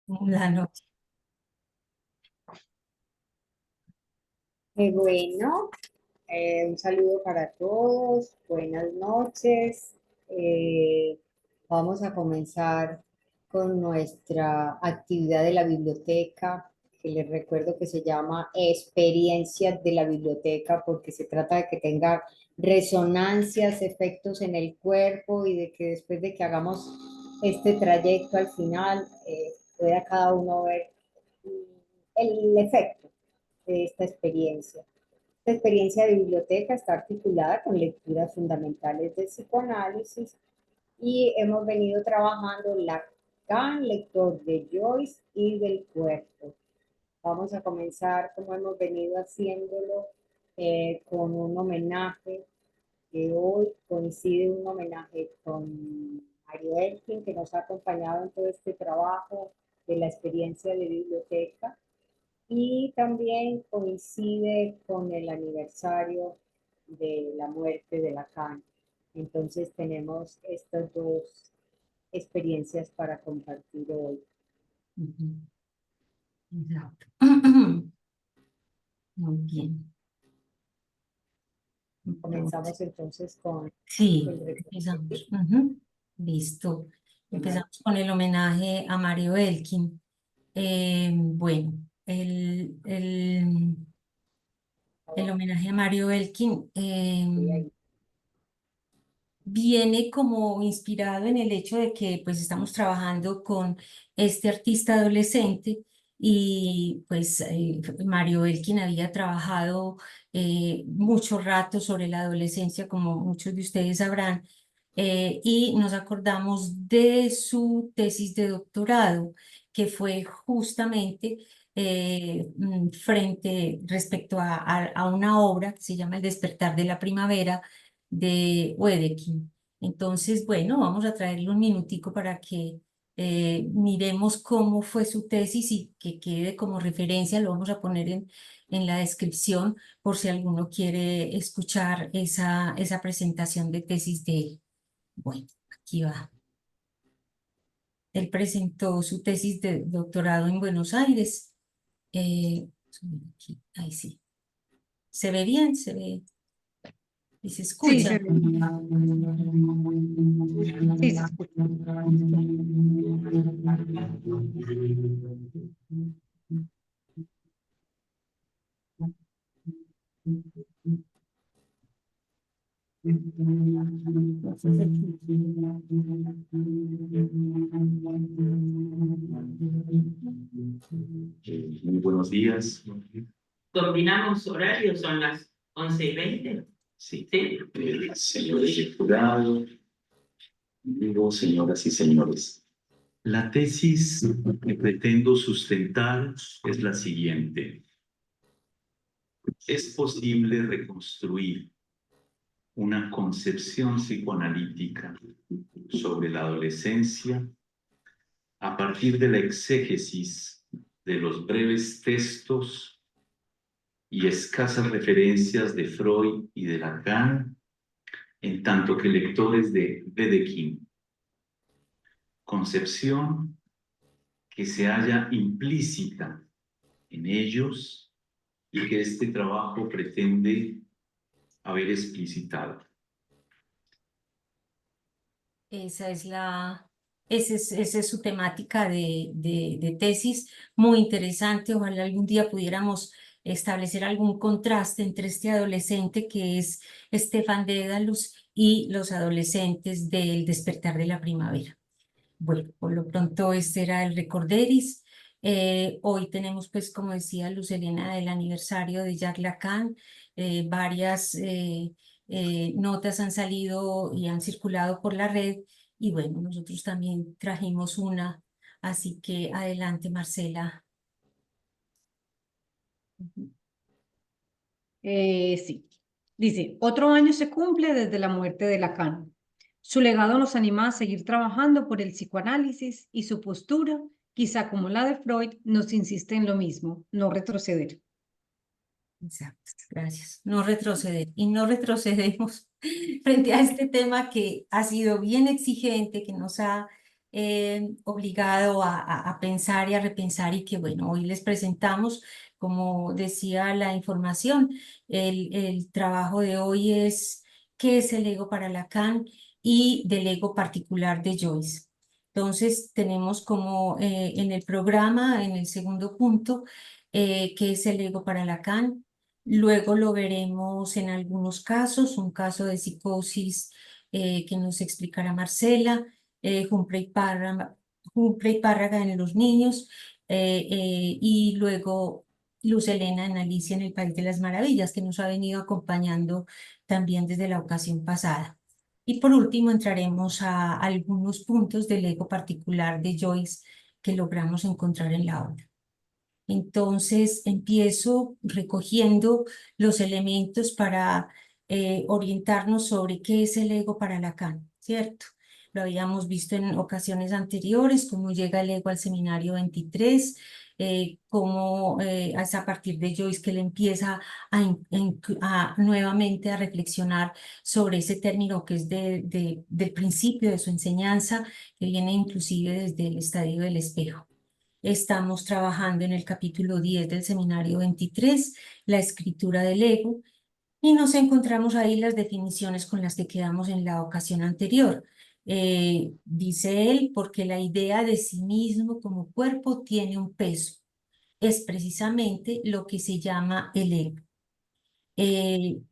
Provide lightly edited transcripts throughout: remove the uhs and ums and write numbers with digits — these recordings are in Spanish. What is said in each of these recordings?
La noche. Bueno, un saludo para todos, buenas noches. Eh, Vamos a comenzar con nuestra actividad de la biblioteca, que les recuerdo que se llama Experiencias de la Biblioteca, porque se trata de que tenga resonancias, efectos en el cuerpo y de que después de que hagamos este trayecto al final, pueda cada uno ver el efecto de esta experiencia. La experiencia de biblioteca está articulada con lecturas fundamentales del psicoanálisis y hemos venido trabajando Lacan, lector de Joyce y del cuerpo. Vamos a comenzar como hemos venido haciéndolo con un homenaje que hoy coincide un homenaje con Mario Elkin, que nos ha acompañado en todo este trabajo de la experiencia de biblioteca y también coincide con el aniversario de la muerte de Lacan. Entonces tenemos estas dos experiencias para compartir hoy. Exacto. Muy bien. Entonces, Comenzamos entonces con sí, el recorrido. empezamos. Listo. Vale. Empezamos con el homenaje a Mario Elkin. Bueno, el homenaje a Mario Elkin viene como inspirado en el hecho de que pues estamos trabajando con este artista adolescente y pues Mario Elkin había trabajado mucho rato sobre la adolescencia, como muchos de ustedes sabrán, y nos acordamos de su tesis de doctorado, que fue justamente frente respecto a una obra que se llama El despertar de la primavera de Wedekind. Entonces, bueno, vamos a traerle un minutico para que miremos cómo fue su tesis y que quede como referencia. Lo vamos a poner en la descripción por si alguno quiere escuchar esa presentación de tesis de él. Bueno, aquí va. Él presentó su tesis de doctorado en Buenos Aires. Ahí sí. ¿Se ve bien? ¿Se ve y se Sí, escucha? sí, se escucha. Muy buenos días. ¿Combinamos horarios? ¿Son las 11:20? Sí. Sí. Señores del jurado, digo, señoras y señores, la tesis que pretendo sustentar es la siguiente. ¿Es posible reconstruir una concepción psicoanalítica sobre la adolescencia a partir de la exégesis de los breves textos y escasas referencias de Freud y de Lacan, en tanto que lectores de Wedekind? Concepción que se halla implícita en ellos y que este trabajo pretende haber explicitado. Esa es su temática de tesis, muy interesante. Ojalá algún día pudiéramos establecer algún contraste entre este adolescente que es Stefan Dedalus y los adolescentes del despertar de la primavera. Bueno, por lo pronto este era el Recorderis. Hoy tenemos, pues, como decía Luz Helena, el aniversario de Jacques Lacan. Varias notas han salido y han circulado por la red. Y bueno, nosotros también trajimos una. Así que adelante, Marcela. Sí. Dice, otro año se cumple desde la muerte de Lacan. Su legado nos anima a seguir trabajando por el psicoanálisis y su postura, quizá como la de Freud, nos insiste en lo mismo, no retroceder. Exacto, gracias. No retroceder. Y no retrocedemos frente a este tema que ha sido bien exigente, que nos ha obligado a pensar y a repensar y que bueno, hoy les presentamos, como decía la información, el trabajo de hoy es ¿qué es el ego para Lacan y del ego particular de Joyce? Entonces tenemos como en el programa, en el segundo punto, ¿qué es el ego para Lacan? Luego lo veremos en algunos casos, un caso de psicosis que nos explicará Marcela, Humphrey Párraga en los niños, y luego Luz Helena en Alicia en el País de las Maravillas, que nos ha venido acompañando también desde la ocasión pasada. Y por último entraremos a algunos puntos del ego particular de Joyce que logramos encontrar en la obra. Entonces empiezo recogiendo los elementos para orientarnos sobre qué es el ego para Lacan, ¿cierto? Lo habíamos visto en ocasiones anteriores, cómo llega el ego al seminario 23, cómo es a partir de Joyce que él empieza nuevamente a reflexionar sobre ese término que es del principio de su enseñanza, que viene inclusive desde el estadio del espejo. Estamos trabajando en el capítulo 10 del seminario 23, la escritura del ego, y nos encontramos ahí las definiciones con las que quedamos en la ocasión anterior. Dice él, porque la idea de sí mismo como cuerpo tiene un peso. Es precisamente lo que se llama el ego. Y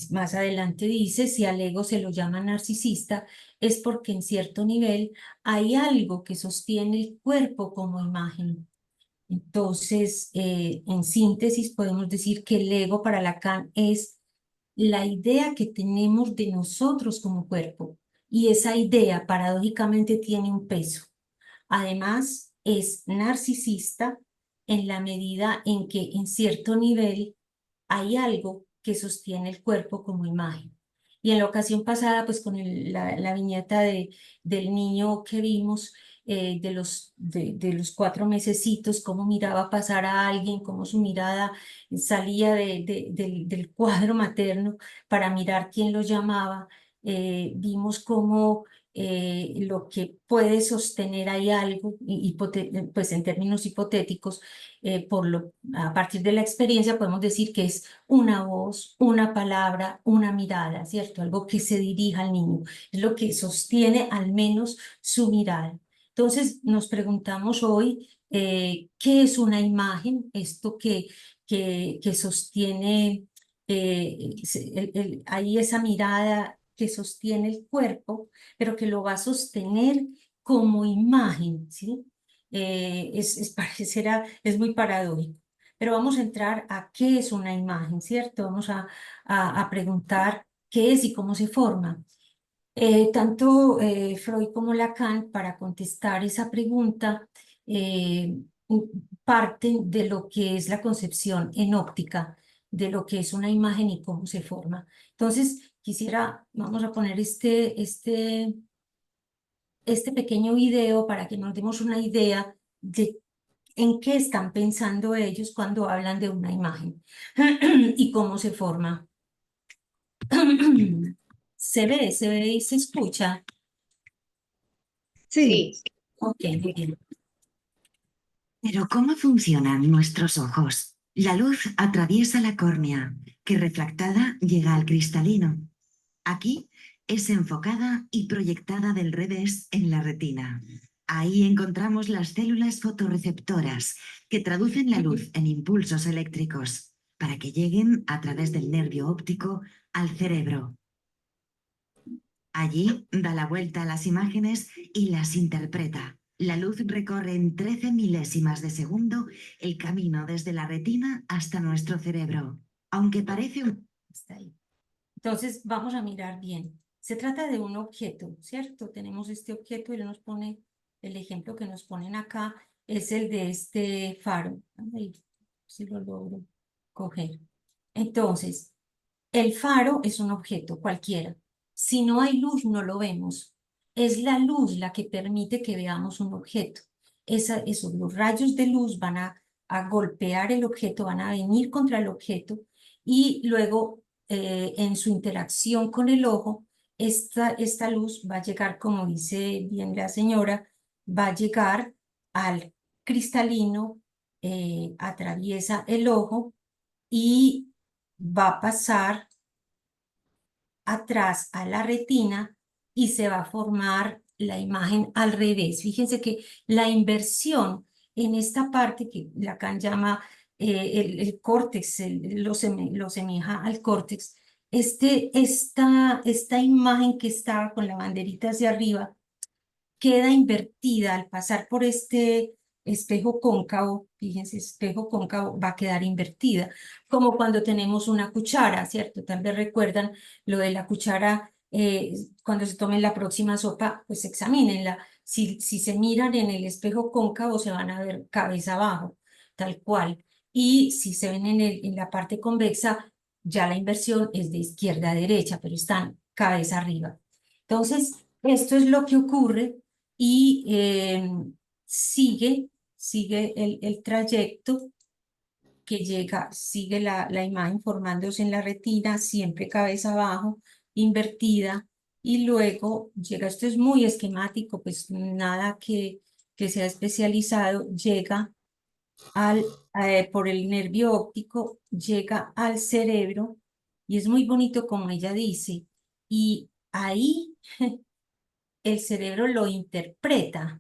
más adelante dice, si al ego se lo llama narcisista, es porque en cierto nivel hay algo que sostiene el cuerpo como imagen. Entonces, en síntesis, podemos decir que el ego para Lacan es la idea que tenemos de nosotros como cuerpo, y esa idea paradójicamente tiene un peso. Además, es narcisista en la medida en que en cierto nivel hay algo que sostiene el cuerpo como imagen. Y en la ocasión pasada, pues con la viñeta del niño que vimos, de los 4 mesecitos, cómo miraba pasar a alguien, cómo su mirada salía del cuadro materno para mirar quién lo llamaba, vimos cómo lo que puede sostener hay algo, pues en términos hipotéticos, a partir de la experiencia podemos decir que es una voz, una palabra, una mirada, ¿cierto? Algo que se dirija al niño, es lo que sostiene al menos su mirada. Entonces nos preguntamos hoy, ¿qué es una imagen? Esto que sostiene, ahí esa mirada que sostiene el cuerpo, pero que lo va a sostener como imagen, ¿sí? Es muy paradójico. Pero vamos a entrar a qué es una imagen, ¿cierto? Vamos a preguntar qué es y cómo se forma. Tanto Freud como Lacan, para contestar esa pregunta, eh, parten de lo que es la concepción en óptica, de lo que es una imagen y cómo se forma. Entonces, vamos a poner este pequeño video para que nos demos una idea de en qué están pensando ellos cuando hablan de una imagen y cómo se forma. Se ve y se escucha. Sí, Sí, Ok, muy bien. Pero ¿cómo funcionan nuestros ojos? La luz atraviesa la córnea, que refractada llega al cristalino. Aquí es enfocada y proyectada del revés en la retina. Ahí encontramos las células fotorreceptoras que traducen la luz en impulsos eléctricos para que lleguen a través del nervio óptico al cerebro. Allí da la vuelta a las imágenes y las interpreta. La luz recorre en 13 milésimas de segundo el camino desde la retina hasta nuestro cerebro. Aunque parece un... Hasta ahí. Entonces, vamos a mirar bien. Se trata de un objeto, ¿cierto? Tenemos este objeto y él nos pone, el ejemplo que nos ponen acá es el de este faro. Ahí, si lo logro coger. Entonces, el faro es un objeto cualquiera. Si no hay luz, no lo vemos. Es la luz la que permite que veamos un objeto. Los rayos de luz van a golpear el objeto, van a venir contra el objeto y luego en su interacción con el ojo, esta luz va a llegar, como dice bien la señora, va a llegar al cristalino, atraviesa el ojo y va a pasar atrás a la retina y se va a formar la imagen al revés. Fíjense que la inversión en esta parte que Lacan llama el córtex, lo semeja al córtex, esta imagen que estaba con la banderita hacia arriba queda invertida al pasar por este espejo cóncavo. Fíjense, espejo cóncavo va a quedar invertida, como cuando tenemos una cuchara, ¿cierto? Tal vez recuerdan lo de la cuchara, cuando se tomen la próxima sopa, pues examínenla. Si se miran en el espejo cóncavo, se van a ver cabeza abajo, tal cual. Y si se ven en la parte convexa, ya la inversión es de izquierda a derecha, pero están cabeza arriba. Entonces, esto es lo que ocurre y sigue el trayecto que llega, sigue la imagen formándose en la retina, siempre cabeza abajo, invertida, y luego llega, esto es muy esquemático, pues nada que sea especializado, llega por el nervio óptico, llega al cerebro, y es muy bonito como ella dice, y ahí el cerebro lo interpreta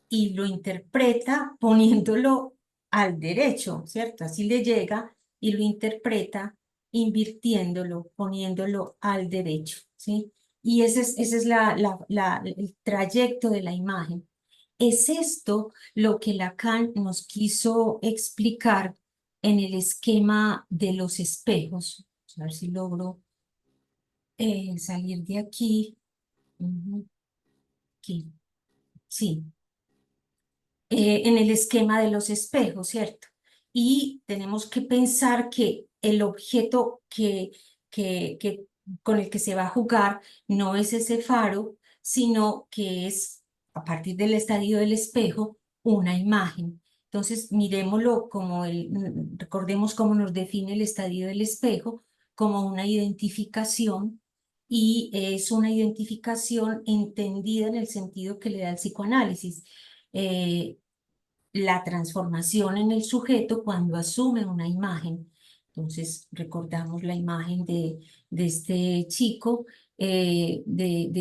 y lo interpreta poniéndolo al derecho, ¿cierto? Así le llega y lo interpreta invirtiéndolo, poniéndolo al derecho, ¿sí? Y ese es el trayecto de la imagen. Es esto lo que Lacan nos quiso explicar en el esquema de los espejos. A ver si logro salir de aquí. Aquí. Sí. En el esquema de los espejos, ¿cierto? Y tenemos que pensar que el objeto con el que se va a jugar no es ese faro, sino que es, a partir del estadio del espejo, una imagen. Entonces, miremoslo como recordemos cómo nos define el estadio del espejo, como una identificación, y es una identificación entendida en el sentido que le da el psicoanálisis. Eh, la transformación en el sujeto cuando asume una imagen. Entonces, recordamos la imagen de este chico, de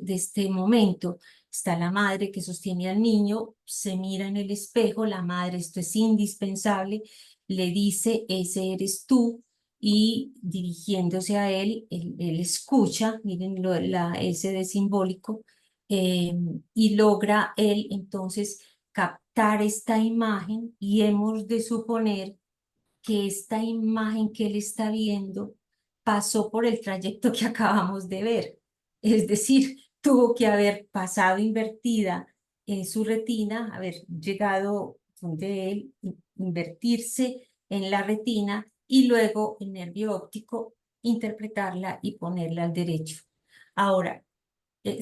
este momento. Está la madre que sostiene al niño, se mira en el espejo, la madre, esto es indispensable, le dice, ese eres tú, y dirigiéndose a él, él escucha, miren ese de simbólico, y logra él entonces captar esta imagen, y hemos de suponer que esta imagen que él está viendo pasó por el trayecto que acabamos de ver. Es decir, tuvo que haber pasado invertida en su retina, haber llegado donde él, invertirse en la retina y luego el nervio óptico interpretarla y ponerla al derecho. Ahora,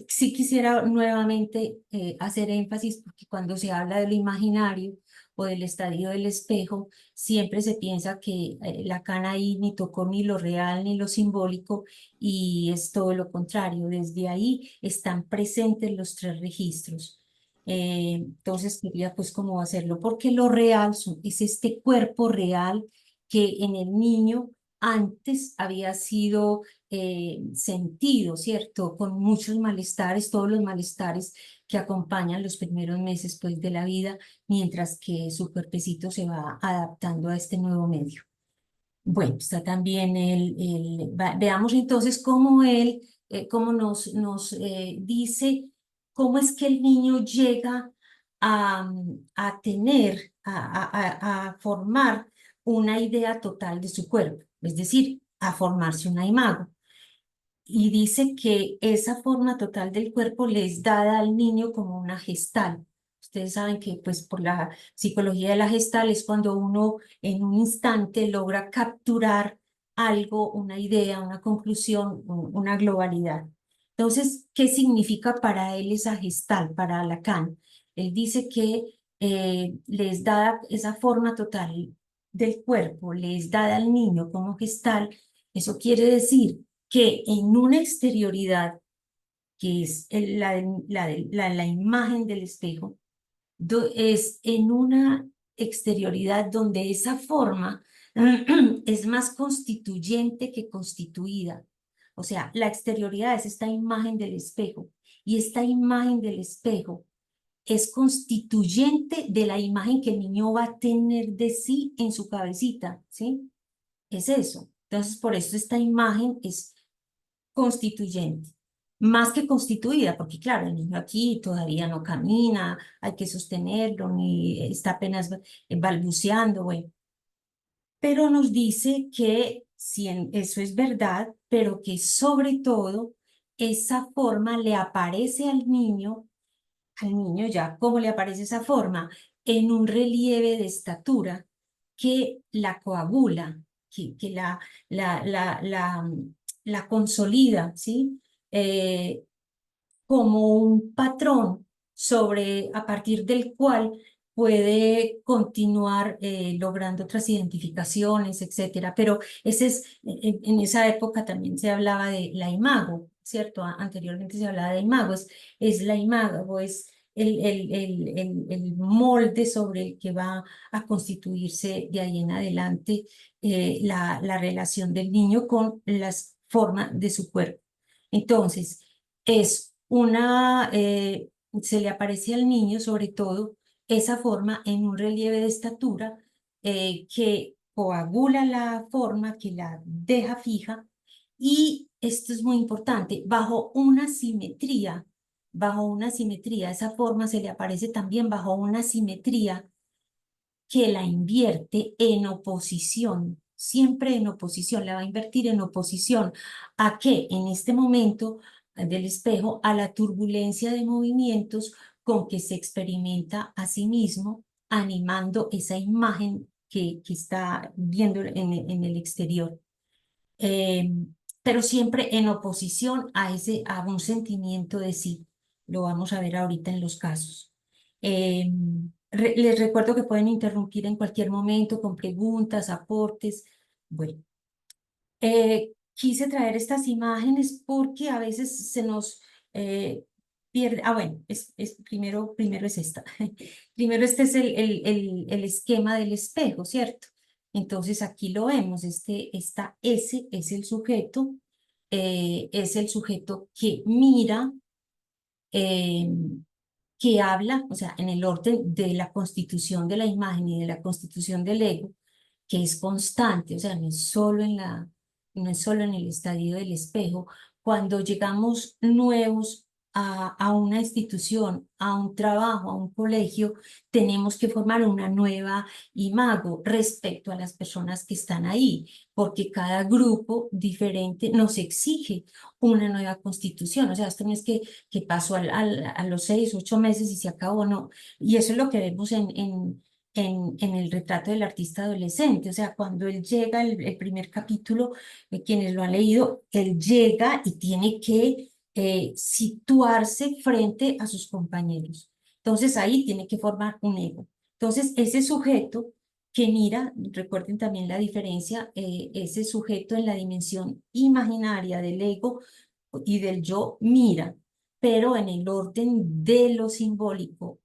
sí quisiera nuevamente hacer énfasis porque cuando se habla de lo imaginario o del estadio del espejo, siempre se piensa que Lacan ahí ni tocó ni lo real ni lo simbólico, y es todo lo contrario. Desde ahí están presentes los tres registros. Entonces quería pues cómo hacerlo, porque lo real es este cuerpo real que en el niño antes había sido sentido, ¿cierto? Con muchos malestares, todos los malestares que acompañan los primeros meses pues, de la vida, mientras que su cuerpecito se va adaptando a este nuevo medio. Bueno, está también veamos entonces cómo él, cómo nos dice cómo es que el niño llega a tener, a formar una idea total de su cuerpo, es decir, a formarse una imago. Y dice que esa forma total del cuerpo le es dada al niño como una gestal. Ustedes saben que pues por la psicología de la gestal es cuando uno en un instante logra capturar algo, una idea, una conclusión, una globalidad. Entonces, ¿qué significa para él esa gestal, para Lacan? Él dice que les da esa forma total del cuerpo, les dada al niño como gestal. Eso quiere decir que en una exterioridad que es la imagen del espejo, es en una exterioridad donde esa forma es más constituyente que constituida. O sea, la exterioridad es esta imagen del espejo, y esta imagen del espejo es constituyente de la imagen que el niño va a tener de sí en su cabecita, ¿sí? Es eso. Entonces, por eso esta imagen es constituyente, más que constituida, porque claro, el niño aquí todavía no camina, hay que sostenerlo, ni está apenas balbuceando, bueno. Pero nos dice que si eso es verdad, pero que sobre todo esa forma le aparece al niño ya, ¿cómo le aparece esa forma? En un relieve de estatura que la coagula, que la consolida, ¿sí? Como un patrón a partir del cual puede continuar logrando otras identificaciones, etcétera. Pero en esa época también se hablaba de la imago, ¿cierto? Anteriormente se hablaba de imago, es la imago, es el molde sobre el que va a constituirse de ahí en adelante la relación del niño con las formas de su cuerpo. Entonces, se le aparece al niño sobre todo esa forma en un relieve de estatura que coagula la forma, que la deja fija, y esto es muy importante, bajo una simetría, esa forma se le aparece también bajo una simetría que la invierte en oposición, siempre en oposición, la va a invertir en oposición a que en este momento del espejo, a la turbulencia de movimientos con que se experimenta a sí mismo, animando esa imagen que está viendo en el exterior. Pero siempre en oposición a un sentimiento de sí. Lo vamos a ver ahorita en los casos. Les recuerdo que pueden interrumpir en cualquier momento con preguntas, aportes. Bueno, quise traer estas imágenes porque a veces se nos pierde. Bueno, primero es esta. Primero este es el esquema del espejo, ¿cierto? Entonces aquí lo vemos, S es el sujeto que mira, eh, que habla, o sea, en el orden de la constitución de la imagen y de la constitución del ego, que es constante, o sea, no es solo en el estadio del espejo. Cuando llegamos nuevos a una institución, a un trabajo, a un colegio, tenemos que formar una nueva imago respecto a las personas que están ahí, porque cada grupo diferente nos exige una nueva constitución. O sea, esto no es que pasó a los 6, 8 meses y se acabó, no. Y eso es lo que vemos en el retrato del artista adolescente. O sea, cuando él llega, el primer capítulo, quienes lo han leído, él llega y tiene que situarse frente a sus compañeros. Entonces ahí tiene que formar un ego. Entonces ese sujeto que mira, recuerden también la diferencia, ese sujeto en la dimensión imaginaria del ego y del yo mira, pero en el orden de lo simbólico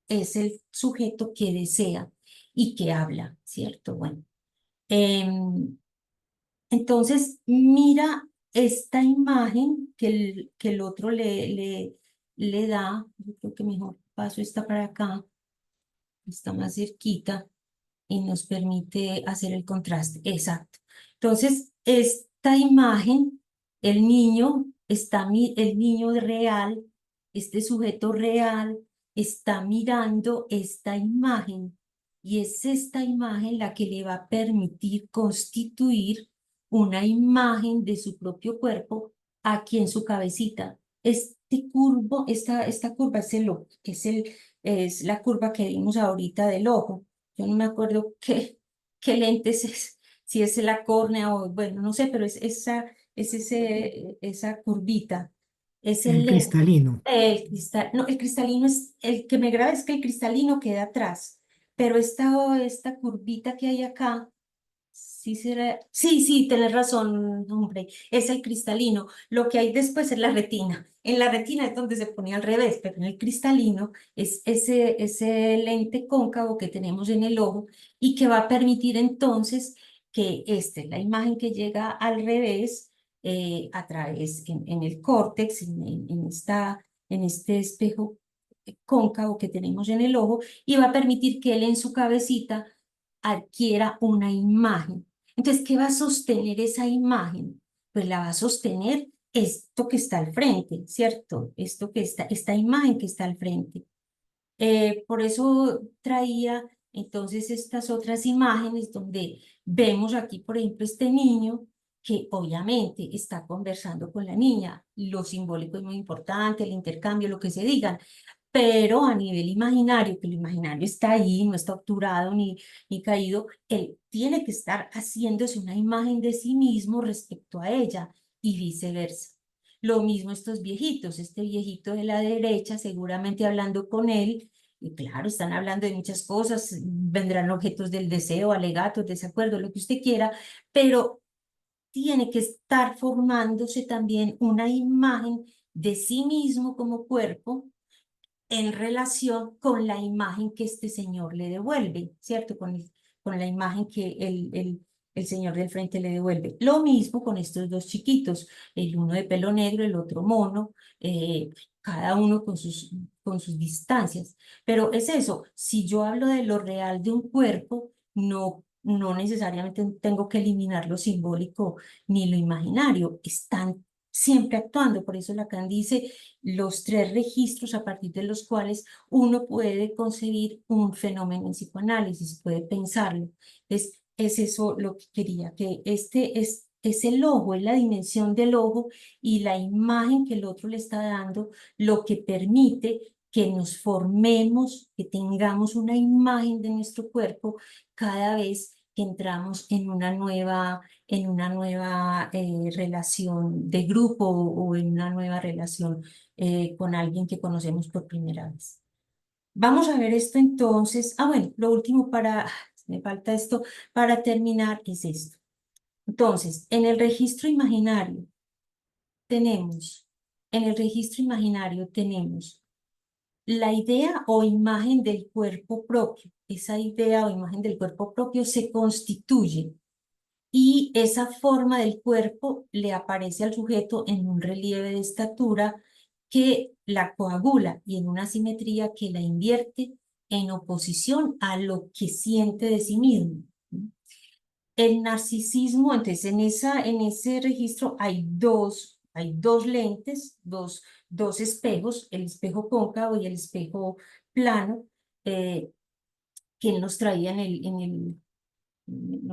es el sujeto que desea y que habla, ¿cierto? Bueno, entonces mira esta imagen que el otro le da. Yo creo que mejor paso esta para acá, está más cerquita y nos permite hacer el contraste. Exacto. Entonces, esta imagen, el niño real, este sujeto real, está mirando esta imagen, y es esta imagen la que le va a permitir constituir una imagen de su propio cuerpo aquí en su cabecita. Esta curva es la curva que vimos ahorita del ojo. Yo no me acuerdo qué lentes es, si es la córnea o, bueno, no sé, pero esa curvita. Es El cristalino. No, el cristalino es, el que me graba es que el cristalino queda atrás, pero esta curvita que hay acá, Sí, sí, tenés razón, hombre, es el cristalino. Lo que hay después es la retina. En la retina es donde se pone al revés, pero en el cristalino es ese lente cóncavo que tenemos en el ojo y que va a permitir entonces que esta es la imagen que llega al revés a través en el córtex, en este espejo cóncavo que tenemos en el ojo y va a permitir que él en su cabecita adquiera una imagen. Entonces, ¿qué va a sostener esa imagen? Pues la va a sostener esto que está al frente, ¿cierto? Esta imagen que está al frente. Por eso traía entonces estas otras imágenes donde vemos aquí, por ejemplo, este niño que obviamente está conversando con la niña. Lo simbólico es muy importante, el intercambio, lo que se digan, pero a nivel imaginario, que lo imaginario está ahí, no está obturado ni caído, él tiene que estar haciéndose una imagen de sí mismo respecto a ella y viceversa. Lo mismo estos viejitos, este viejito de la derecha seguramente hablando con él, y claro, están hablando de muchas cosas, vendrán objetos del deseo, alegatos, desacuerdos, lo que usted quiera, pero tiene que estar formándose también una imagen de sí mismo como cuerpo en relación con la imagen que este señor le devuelve, ¿cierto? Con la imagen que el señor del frente le devuelve. Lo mismo con estos dos chiquitos, el uno de pelo negro, el otro mono, cada uno con sus distancias. Pero es eso, si yo hablo de lo real de un cuerpo, no necesariamente tengo que eliminar lo simbólico ni lo imaginario, están siempre actuando. Por eso Lacan dice los tres registros a partir de los cuales uno puede concebir un fenómeno en psicoanálisis, puede pensarlo. Es eso lo que quería, que es el ojo, es la dimensión del ojo y la imagen que el otro le está dando lo que permite que nos formemos, que tengamos una imagen de nuestro cuerpo cada vez que entramos en una nueva relación de grupo o en una nueva relación con alguien que conocemos por primera vez. Vamos a ver esto entonces. Bueno, lo último me falta esto, para terminar es esto. Entonces, tenemos, en el registro imaginario tenemos la idea o imagen del cuerpo propio. Esa idea o imagen del cuerpo propio se constituye y esa forma del cuerpo le aparece al sujeto en un relieve de estatura que la coagula y en una simetría que la invierte en oposición a lo que siente de sí mismo. El narcisismo, entonces en ese registro hay dos lentes, dos espejos, el espejo cóncavo y el espejo plano, que él nos traía no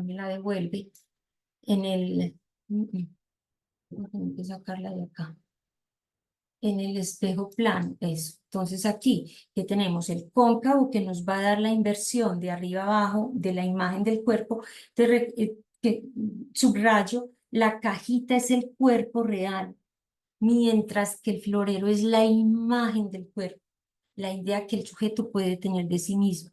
me la devuelve, en el, tengo que sacarla de acá, en el espejo plano, eso. Entonces aquí que tenemos el cóncavo que nos va a dar la inversión de arriba abajo de la imagen del cuerpo, que subrayo, la cajita es el cuerpo real, mientras que el florero es la imagen del cuerpo, la idea que el sujeto puede tener de sí mismo.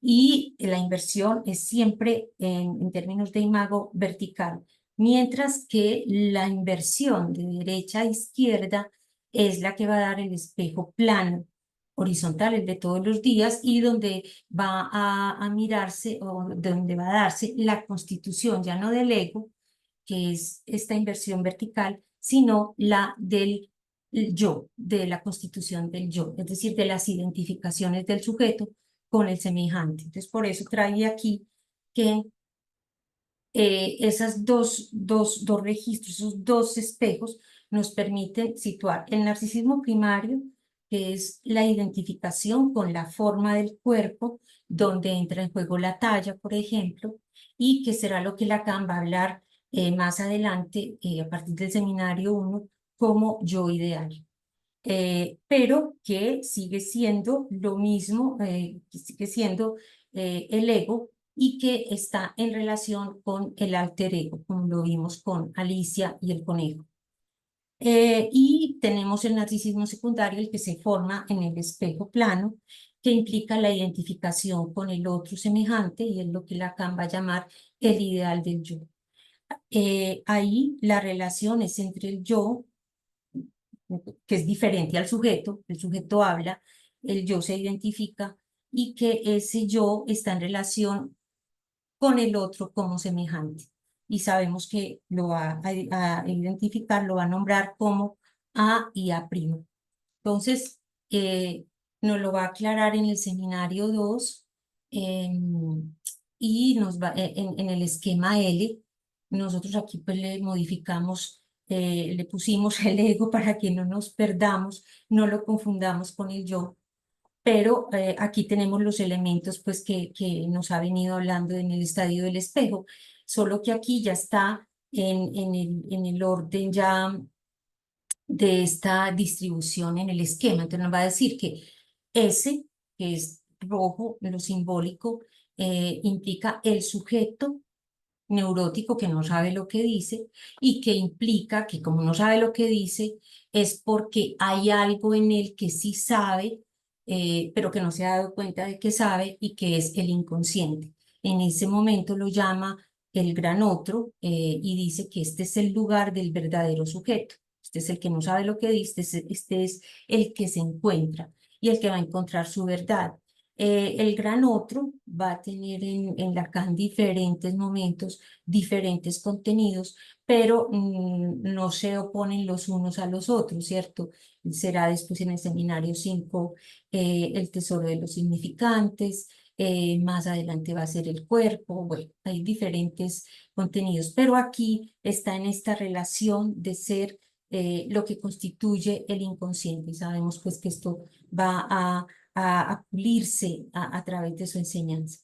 Y la inversión es siempre, en términos de imago, vertical, mientras que la inversión de derecha a izquierda es la que va a dar el espejo plano, horizontal, el de todos los días, y donde va a mirarse o donde va a darse la constitución, ya no del ego, que es esta inversión vertical, sino la del yo, de la constitución del yo, es decir, de las identificaciones del sujeto con el semejante. Entonces, por eso traía aquí que esas dos registros, esos dos espejos, nos permiten situar el narcisismo primario, que es la identificación con la forma del cuerpo, donde entra en juego la talla, por ejemplo, y que será lo que Lacan va a hablar más adelante, a partir del seminario 1, como yo ideal. Pero que sigue siendo lo mismo, que sigue siendo el ego y que está en relación con el alter ego, como lo vimos con Alicia y el conejo. Y tenemos el narcisismo secundario, el que se forma en el espejo plano, que implica la identificación con el otro semejante y es lo que Lacan va a llamar el ideal del yo. Ahí la relación es entre el yo, que es diferente al sujeto, el sujeto habla, el yo se identifica y que ese yo está en relación con el otro como semejante. Y sabemos que lo va a identificar, lo va a nombrar como A y A'. Entonces, nos lo va a aclarar en el seminario 2 y nos va, en el esquema L. Nosotros aquí pues le modificamos, le pusimos el ego para que no nos perdamos, no lo confundamos con el yo. Pero aquí tenemos los elementos pues que nos ha venido hablando en el estadio del espejo, solo que aquí ya está en el orden ya de esta distribución en el esquema. Entonces nos va a decir que S, que es rojo, lo simbólico, implica el sujeto neurótico que no sabe lo que dice y que implica que como no sabe lo que dice es porque hay algo en él que sí sabe, pero que no se ha dado cuenta de que sabe y que es el inconsciente. En ese momento lo llama el gran otro y dice que este es el lugar del verdadero sujeto. Este es el que no sabe lo que dice, este es el que se encuentra y el que va a encontrar su verdad. El gran otro va a tener en Lacan diferentes momentos, diferentes contenidos, pero no se oponen los unos a los otros, ¿cierto? Será después en el seminario 5 el tesoro de los significantes, más adelante va a ser el cuerpo, bueno, hay diferentes contenidos, pero aquí está en esta relación de ser lo que constituye el inconsciente y sabemos pues que esto va a pulirse a través de su enseñanza.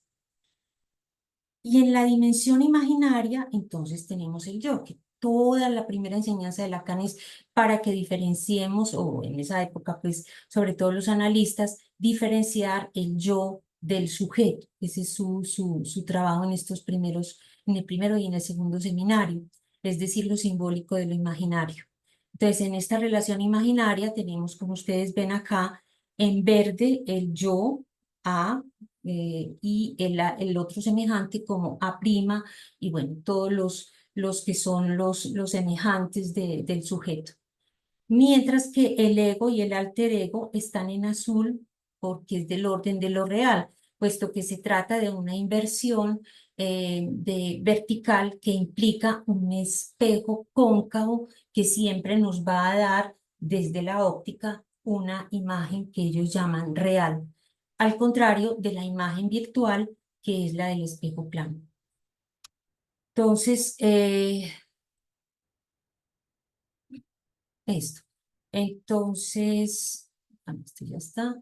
Y en la dimensión imaginaria, entonces tenemos el yo, que toda la primera enseñanza de Lacan es para que diferenciemos, o en esa época, pues, sobre todo los analistas, diferenciar el yo del sujeto. Ese es su trabajo en estos primeros, en el primero y en el segundo seminario, es decir, lo simbólico de lo imaginario. Entonces, en esta relación imaginaria tenemos, como ustedes ven acá, en verde el yo, A, y el otro semejante como A', y bueno, todos los que son los semejantes del sujeto. Mientras que el ego y el alter ego están en azul porque es del orden de lo real, puesto que se trata de una inversión de vertical que implica un espejo cóncavo que siempre nos va a dar desde la óptica una imagen que ellos llaman real, al contrario de la imagen virtual que es la del espejo plano. Entonces, esto. Entonces, esto ya está.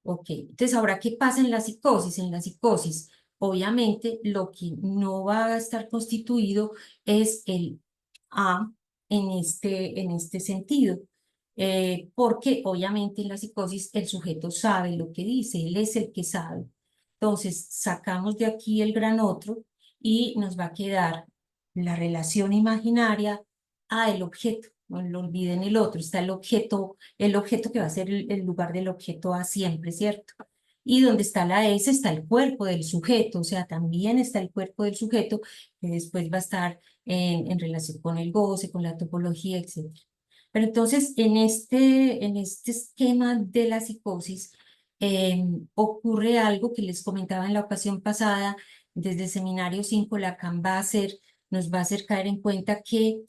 Ok, entonces ahora, ¿qué pasa en la psicosis? En la psicosis, obviamente, lo que no va a estar constituido es el A en este sentido, porque obviamente en la psicosis el sujeto sabe lo que dice, él es el que sabe. Entonces, sacamos de aquí el gran otro y nos va a quedar la relación imaginaria a el objeto. No lo olviden el otro, está el objeto que va a ser el lugar del objeto A siempre, ¿cierto? Y donde está la S está el cuerpo del sujeto, o sea, también está el cuerpo del sujeto que después va a estar en relación con el goce, con la topología, etc. Pero entonces, en este esquema de la psicosis, ocurre algo que les comentaba en la ocasión pasada, desde el seminario 5, Lacan nos va a hacer caer en cuenta que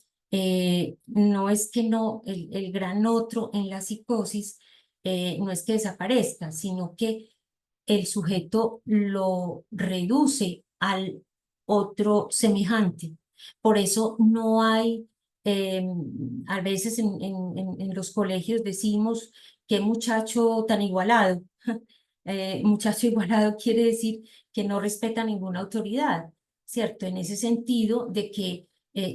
no es que no, el gran otro en la psicosis no es que desaparezca, sino que el sujeto lo reduce al otro semejante. Por eso no hay, a veces en los colegios decimos qué muchacho tan igualado. Muchacho igualado quiere decir que no respeta ninguna autoridad, ¿cierto? En ese sentido de que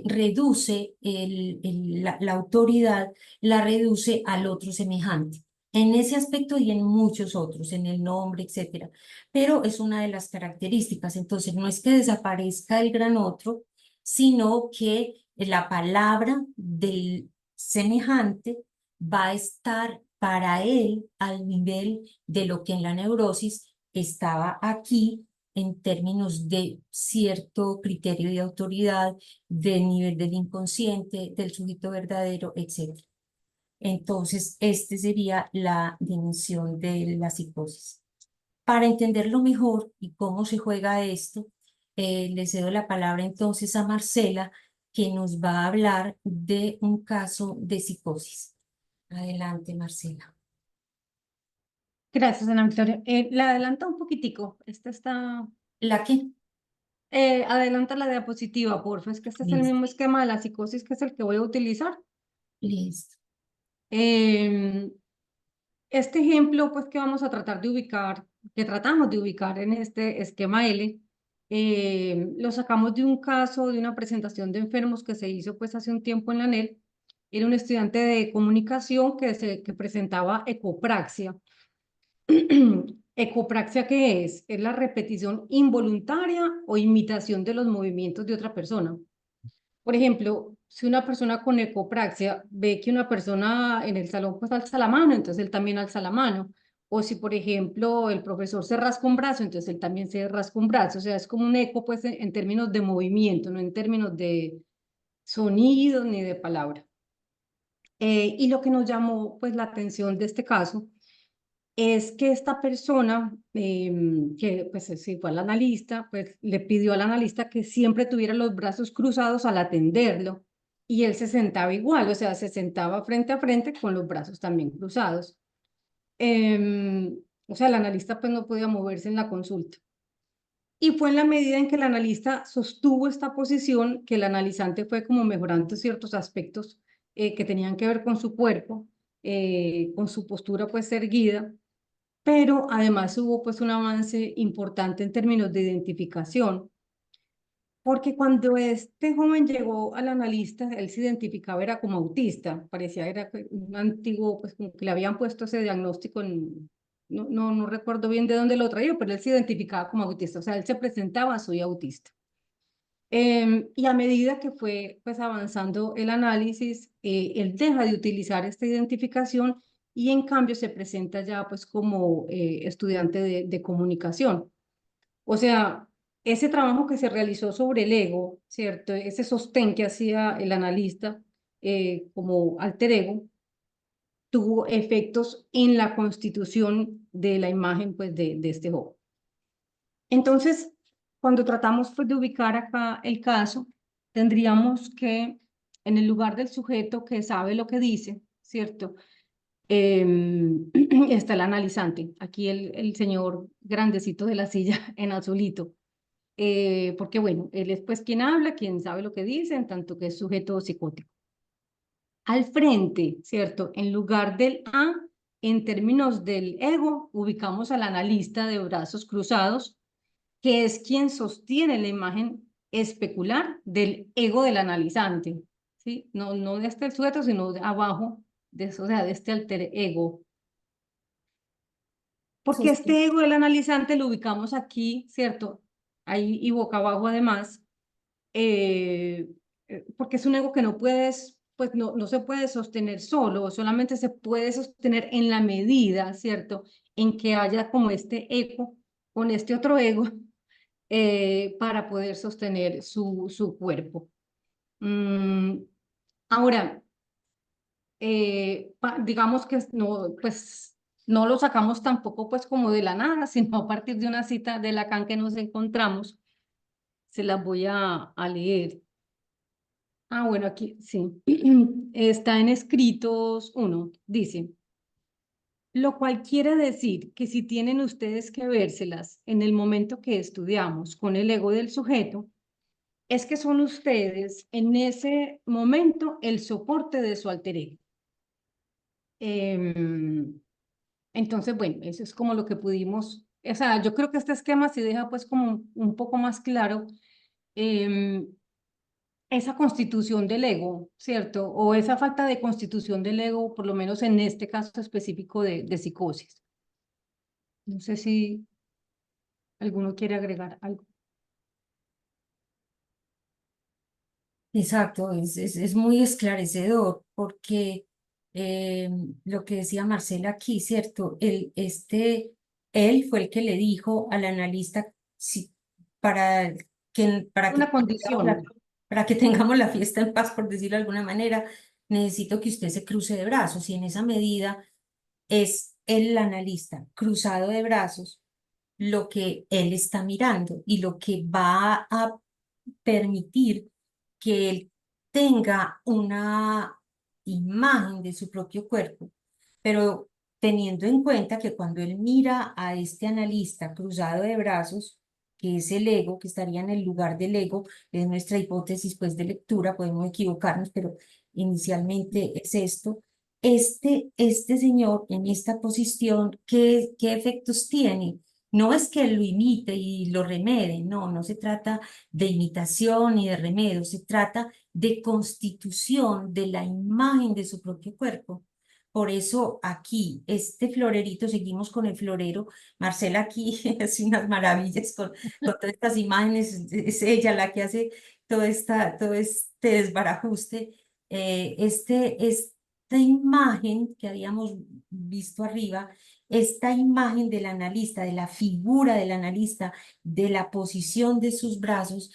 reduce la autoridad, la reduce al otro semejante. En ese aspecto y en muchos otros, en el nombre, etcétera. Pero es una de las características. Entonces, no es que desaparezca el gran otro, sino que la palabra del semejante va a estar para él al nivel de lo que en la neurosis estaba aquí en términos de cierto criterio de autoridad, del nivel del inconsciente, del sujeto verdadero, etc. Entonces, este sería la dimensión de la psicosis. Para entenderlo mejor y cómo se juega esto, le cedo la palabra entonces a Marcela, que nos va a hablar de un caso de psicosis. Adelante, Marcela. Gracias, Ana Victoria. La adelanta un poquitico. Esta está... ¿La qué? Adelanta la diapositiva, porfa. Es que este es el Listo. mismo esquema de la psicosis que es el que voy a utilizar. Listo. Este ejemplo, pues, que vamos a tratar de ubicar, que tratamos de ubicar en este esquema L, lo sacamos de un caso, de una presentación de enfermos que se hizo, pues, hace un tiempo en la ANEL. Era un estudiante de comunicación que presentaba ecopraxia. ¿Ecopraxia qué es? Es la repetición involuntaria o imitación de los movimientos de otra persona. Por ejemplo, si una persona con ecopraxia ve que una persona en el salón pues alza la mano, entonces él también alza la mano. O si, por ejemplo, el profesor se rasca un brazo, entonces él también se rasca un brazo. O sea, es como un eco pues en términos de movimiento, no en términos de sonido ni de palabra. Y lo que nos llamó pues la atención de este caso es que esta persona, que pues sí fue al analista, pues le pidió al analista que siempre tuviera los brazos cruzados al atenderlo y él se sentaba igual, o sea, se sentaba frente a frente con los brazos también cruzados. O sea, el analista pues no podía moverse en la consulta. Y fue en la medida en que el analista sostuvo esta posición que el analizante fue como mejorando ciertos aspectos que tenían que ver con su cuerpo, con su postura pues erguida, pero además hubo pues un avance importante en términos de identificación, porque cuando este joven llegó al analista, él se identificaba era como autista, parecía era un antiguo, pues como que le habían puesto ese diagnóstico, no recuerdo bien de dónde lo traía, pero él se identificaba como autista, o sea, él se presentaba, soy autista. Y a medida que fue pues avanzando el análisis, él deja de utilizar esta identificación y en cambio se presenta ya pues como estudiante de comunicación. O sea, ese trabajo que se realizó sobre el ego, ¿cierto? Ese sostén que hacía el analista como alter ego, tuvo efectos en la constitución de la imagen pues de este joven. Entonces, cuando tratamos pues, de ubicar acá el caso, tendríamos que, en el lugar del sujeto que sabe lo que dice, ¿cierto? Está el analizante, aquí el señor grandecito de la silla en azulito, porque bueno, él es pues quien habla, quien sabe lo que dice, en tanto que es sujeto psicótico. Al frente, ¿cierto? En lugar del A, en términos del ego, ubicamos al analista de brazos cruzados, que es quien sostiene la imagen especular del ego del analizante, ¿sí? No de este sujeto, sino de abajo, o sea, de este alter ego. Porque este ego del analizante lo ubicamos aquí, ¿cierto? Ahí y boca abajo además, porque es un ego que no puedes, pues no se puede sostener solo, solamente se puede sostener en la medida, ¿cierto? En que haya como este eco con este otro ego para poder sostener su cuerpo. Ahora, digamos que no, pues, no lo sacamos tampoco pues como de la nada, sino a partir de una cita de Lacan que nos encontramos. Se las voy a leer. Bueno, aquí sí. Está en Escritos 1, dice. Lo cual quiere decir que si tienen ustedes que vérselas en el momento que estudiamos con el ego del sujeto, es que son ustedes en ese momento el soporte de su alter ego. Entonces, bueno, eso es como lo que pudimos, o sea, yo creo que este esquema se deja pues como un poco más claro esa constitución del ego, ¿cierto? O esa falta de constitución del ego, por lo menos en este caso específico de psicosis. No sé si alguno quiere agregar algo. Exacto, es muy esclarecedor porque eh, lo que decía Marcela aquí, ¿cierto? Él fue el que le dijo al analista si, para para que Una tengamos condición. para que tengamos la fiesta en paz, por decirlo de alguna manera, necesito que usted se cruce de brazos y en esa medida es el analista cruzado de brazos lo que él está mirando y lo que va a permitir que él tenga una imagen de su propio cuerpo, pero teniendo en cuenta que cuando él mira a este analista cruzado de brazos, que es el ego, que estaría en el lugar del ego, es nuestra hipótesis pues de lectura, podemos equivocarnos, pero inicialmente es esto. Este señor en esta posición, ¿qué efectos tiene? No es que lo imite y lo remede, no se trata de imitación y de remedio, se trata de constitución de la imagen de su propio cuerpo. Por eso aquí, este florerito, seguimos con el florero. Marcela aquí hace unas maravillas con todas estas imágenes, es ella la que hace todo este desbarajuste. Esta imagen que habíamos visto arriba, esta imagen del analista, de la figura del analista, de la posición de sus brazos,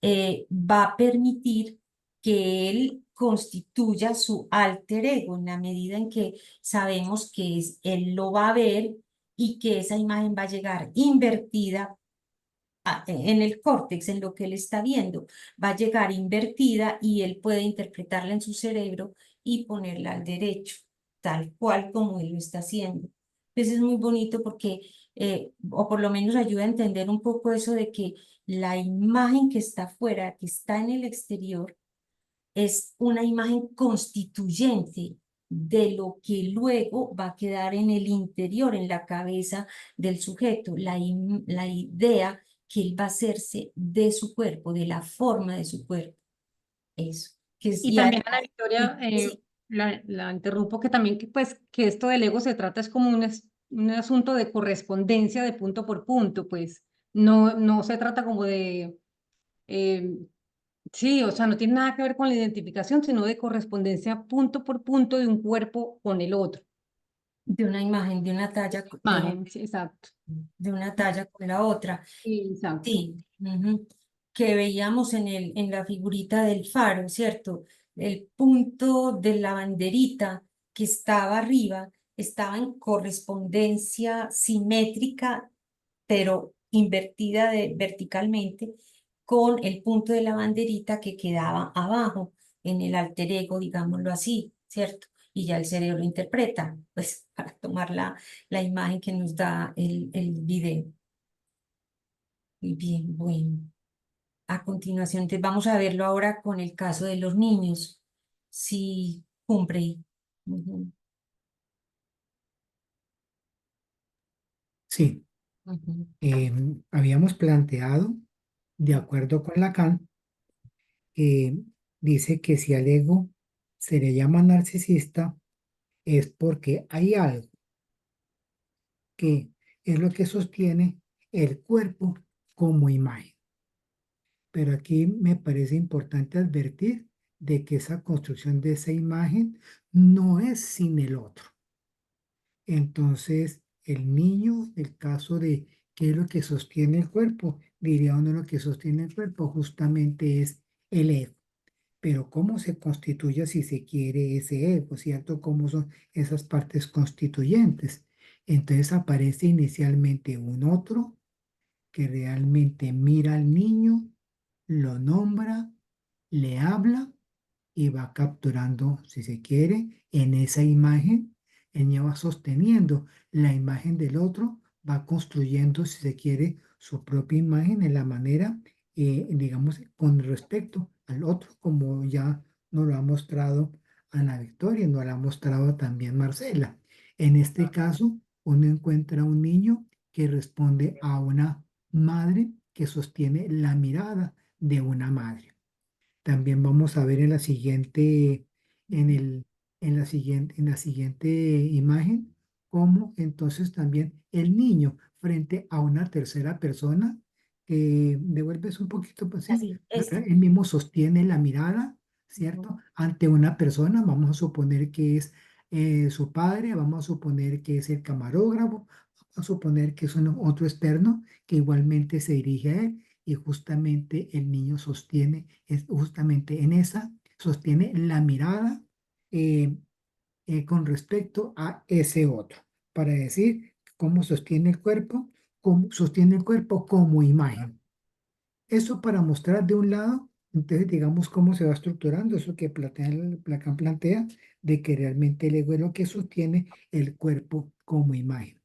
va a permitir que él constituya su alter ego en la medida en que sabemos que él lo va a ver y que esa imagen va a llegar invertida en el córtex, en lo que él está viendo, va a llegar invertida y él puede interpretarla en su cerebro y ponerla al derecho, tal cual como él lo está haciendo. Entonces es muy bonito porque, o por lo menos ayuda a entender un poco eso de que la imagen que está afuera, que está en el exterior, es una imagen constituyente de lo que luego va a quedar en el interior, en la cabeza del sujeto, la idea que él va a hacerse de su cuerpo, de la forma de su cuerpo. Eso. Y Y también, Ana además, Victoria, sí, la interrumpo, que también que, pues, que esto del ego se trata es como un asunto de correspondencia de punto por punto, pues no se trata como de, eh, sí, o sea, no tiene nada que ver con la identificación, sino de correspondencia punto por punto de un cuerpo con el otro. de una imagen, de una talla, Imagen, sí, exacto. de una talla con la otra. Sí, exacto. Sí, que veíamos en la figurita del faro, ¿cierto? El punto de la banderita que estaba arriba estaba en correspondencia simétrica, pero invertida verticalmente, con el punto de la banderita que quedaba abajo, en el alter ego, digámoslo así, ¿cierto? Y ya el cerebro interpreta, pues, para tomar la imagen que nos da el video. Muy bien, bueno. A continuación, entonces vamos a verlo ahora con el caso de los niños. Si cumple. Ujú, Sí, ujú. habíamos planteado, de acuerdo con Lacan, que dice que si al ego se le llama narcisista es porque hay algo que es lo que sostiene el cuerpo como imagen. Pero aquí me parece importante advertir de que esa construcción de esa imagen no es sin el otro. Entonces, el niño, el caso de qué es lo que sostiene el cuerpo, diría uno lo que sostiene el cuerpo justamente es el ego. Pero cómo se constituye, si se quiere, ese ego, ¿cierto? ¿Cómo son esas partes constituyentes? Entonces aparece inicialmente un otro que realmente mira al niño, lo nombra, le habla y va capturando, si se quiere, en esa imagen. El niño va sosteniendo la imagen del otro, va construyendo, si se quiere, su propia imagen en la manera, digamos, con respecto al otro, como ya nos lo ha mostrado Ana Victoria, nos lo ha mostrado también Marcela. En este caso, uno encuentra un niño que responde a una madre que sostiene la mirada de una madre. También vamos a ver en la siguiente, en la siguiente imagen, cómo entonces también el niño frente a una tercera persona, que devuelves un poquito, pues sí, Así, esta. él mismo sostiene la mirada, ¿cierto? Ante una persona, vamos a suponer que es su padre, vamos a suponer que es el camarógrafo, vamos a suponer que es otro externo que igualmente se dirige a él y justamente el niño sostiene, justamente en esa, sostiene la mirada eh, con respecto a ese otro, para decir cómo sostiene el cuerpo, cómo sostiene el cuerpo como imagen. Eso para mostrar de un lado, entonces digamos cómo se va estructurando eso que Lacan plantea, de que realmente el ego es lo que sostiene el cuerpo como imagen.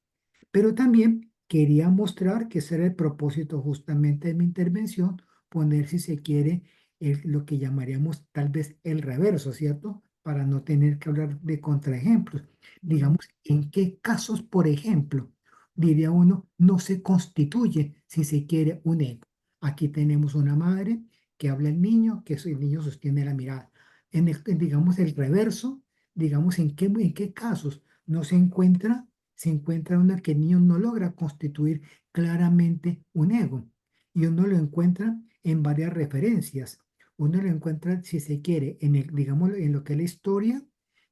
Pero también quería mostrar que ese era el propósito justamente de mi intervención, poner si se quiere lo que llamaríamos tal vez el reverso, ¿cierto? Para no tener que hablar de contraejemplos. Digamos, ¿en qué casos, por ejemplo, diría uno, no se constituye, si se quiere, un ego? Aquí tenemos una madre que habla al niño, que el niño sostiene la mirada. Digamos, el reverso, digamos, en qué casos no se encuentra una que el niño no logra constituir claramente un ego. Y uno lo encuentra en varias referencias. Uno lo encuentra, si se quiere, digamos, en lo que es la historia,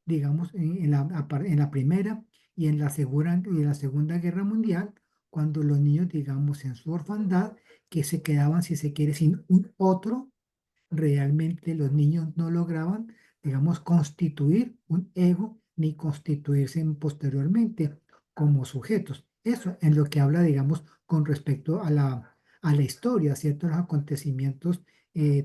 digamos, en la Primera y en la Segunda Guerra Mundial, cuando los niños, digamos, en su orfandad, que se quedaban, si se quiere, sin un otro, realmente los niños no lograban, digamos, constituir un ego ni constituirse posteriormente como sujetos. Eso en lo que habla, digamos, con respecto a la historia, ¿cierto? Los acontecimientos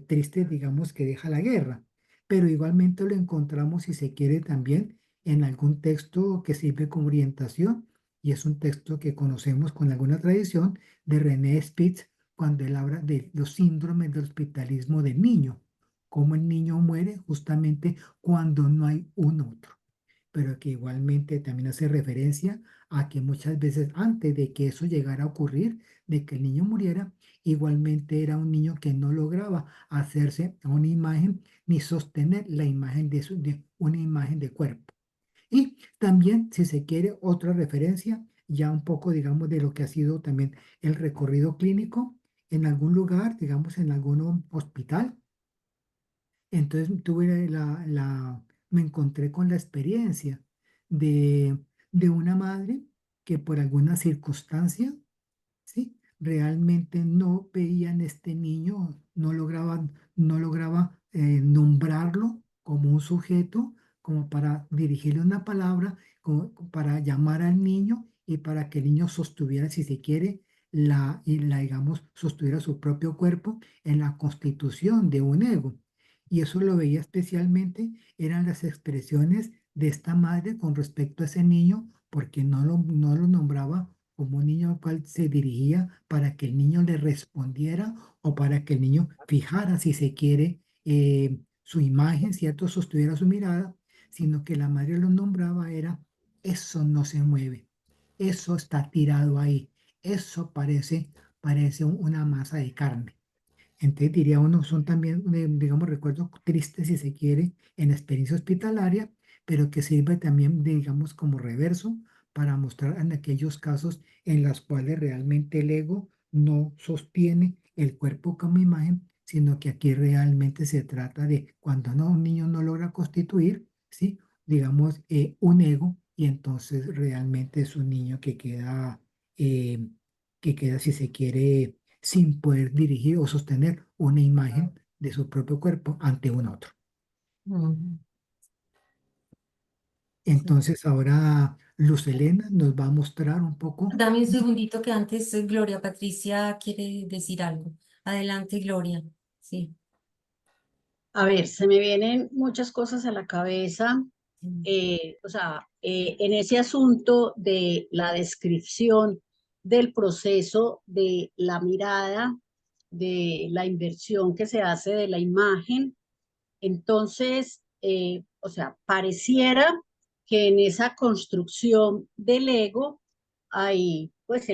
tristes, digamos, que deja la guerra. Pero igualmente lo encontramos, si se quiere, también en algún texto que sirve como orientación, y es un texto que conocemos con alguna tradición de René Spitz, cuando él habla de los síndromes del hospitalismo del niño, cómo el niño muere justamente cuando no hay un otro, pero que igualmente también hace referencia a que muchas veces antes de que eso llegara a ocurrir, de que el niño muriera, igualmente era un niño que no lograba hacerse a una imagen ni sostener la imagen de una imagen de cuerpo. Y también, si se quiere, otra referencia, ya un poco, digamos, de lo que ha sido también el recorrido clínico en algún lugar, digamos, en algún hospital. Entonces me encontré con la experiencia de, de una madre que por alguna circunstancia, ¿sí? Realmente no veía en este niño, no lograba nombrarlo como un sujeto, como para dirigirle una palabra, como para llamar al niño y para que el niño sostuviera, si se quiere, digamos, sostuviera su propio cuerpo en la constitución de un ego. Y eso lo veía especialmente, eran las expresiones de esta madre con respecto a ese niño, porque no lo nombraba como un niño al cual se dirigía para que el niño le respondiera o para que el niño fijara, si se quiere, su imagen, ¿cierto? Sostuviera su mirada, sino que la madre lo nombraba era, eso no se mueve, eso está tirado ahí, eso parece una masa de carne. Entonces diría uno, son también, digamos, recuerdos tristes, si se quiere, en la experiencia hospitalaria, pero que sirve también, digamos, como reverso para mostrar en aquellos casos en los cuales realmente el ego no sostiene el cuerpo como imagen, sino que aquí realmente se trata de cuando un niño no logra constituir, ¿sí? Digamos, un ego, y entonces realmente es un niño eh, que queda, si se quiere, sin poder dirigir o sostener una imagen de su propio cuerpo ante un otro. Ujú. Entonces ahora Luz Helena nos va a mostrar un poco. Dame un segundito que antes Gloria Patricia quiere decir algo. Adelante, Gloria. Sí. A ver, se me vienen muchas cosas a la cabeza, en ese asunto de la descripción del proceso de la mirada, de la inversión que se hace de la imagen. Entonces, pareciera que en esa construcción del ego hay, pues,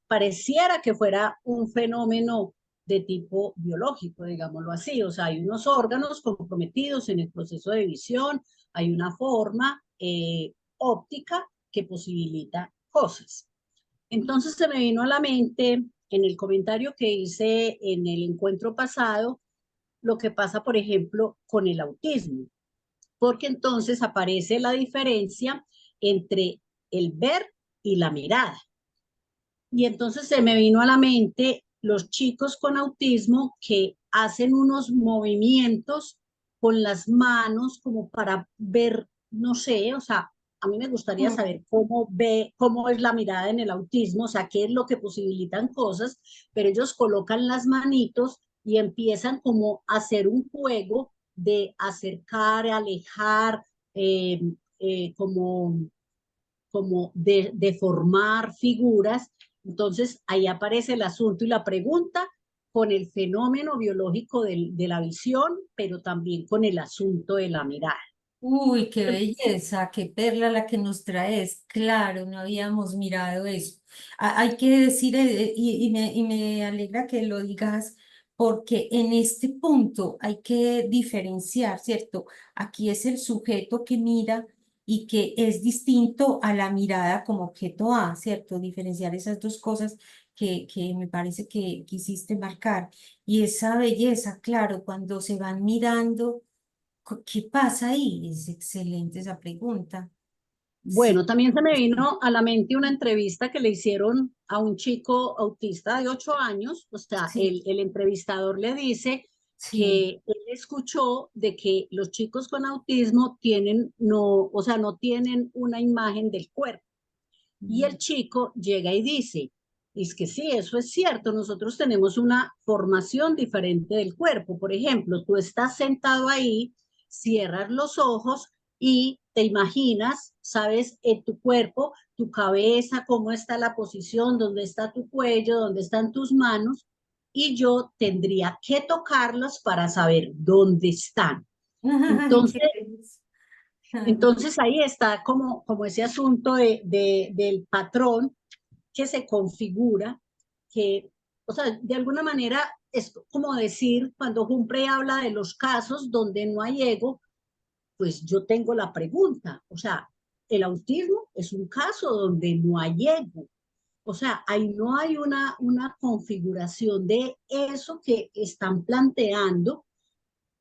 pareciera que fuera un fenómeno de tipo biológico, digámoslo así. O sea, hay unos órganos comprometidos en el proceso de visión, hay una forma óptica que posibilita cosas. Entonces se me vino a la mente en el comentario que hice en el encuentro pasado, lo que pasa, por ejemplo, con el autismo. porque entonces aparece la diferencia entre el ver y la mirada. Y entonces se me vino a la mente los chicos con autismo que hacen unos movimientos con las manos como para ver, no sé, o sea, a mí me gustaría saber cómo es la mirada en el autismo, o sea, qué es lo que posibilitan cosas, pero ellos colocan las manitos y empiezan como a hacer un juego de acercar, alejar, eh, como de formar figuras. Entonces ahí aparece el asunto y la pregunta con el fenómeno biológico de la visión, pero también con el asunto de la mirada. Uy, qué belleza, qué perla la que nos traes. Claro, no habíamos mirado eso. Hay que decir, y me alegra que lo digas, porque en este punto hay que diferenciar, ¿cierto? Aquí es el sujeto que mira y que es distinto a la mirada como objeto A, ¿cierto? Diferenciar esas dos cosas que me parece que quisiste marcar. Y esa belleza, claro, cuando se van mirando. ¿Qué pasa ahí? Es excelente esa pregunta. Sí, Bueno, también se me vino a la mente una entrevista que le hicieron a un chico autista de 8 años. O sea, sí, el entrevistador le dice sí. que él escuchó de que los chicos con autismo tienen, no, o sea, no tienen una imagen del cuerpo. Y el chico llega y dice, es que sí, eso es cierto, nosotros tenemos una formación diferente del cuerpo. Por ejemplo, tú estás sentado ahí, cierras los ojos y te imaginas, sabes, en tu cuerpo, tu cabeza, cómo está la posición, dónde está tu cuello, dónde están tus manos, y yo tendría que tocarlos para saber dónde están. Ay, Entonces, qué belleza. entonces ahí está como ese asunto del patrón que se configura, que, o sea, de alguna manera es como decir, cuando Humphrey habla de los casos donde no hay ego, pues yo tengo la pregunta, o sea, el autismo es un caso donde no hay ego, o sea, ahí no hay una configuración de eso que están planteando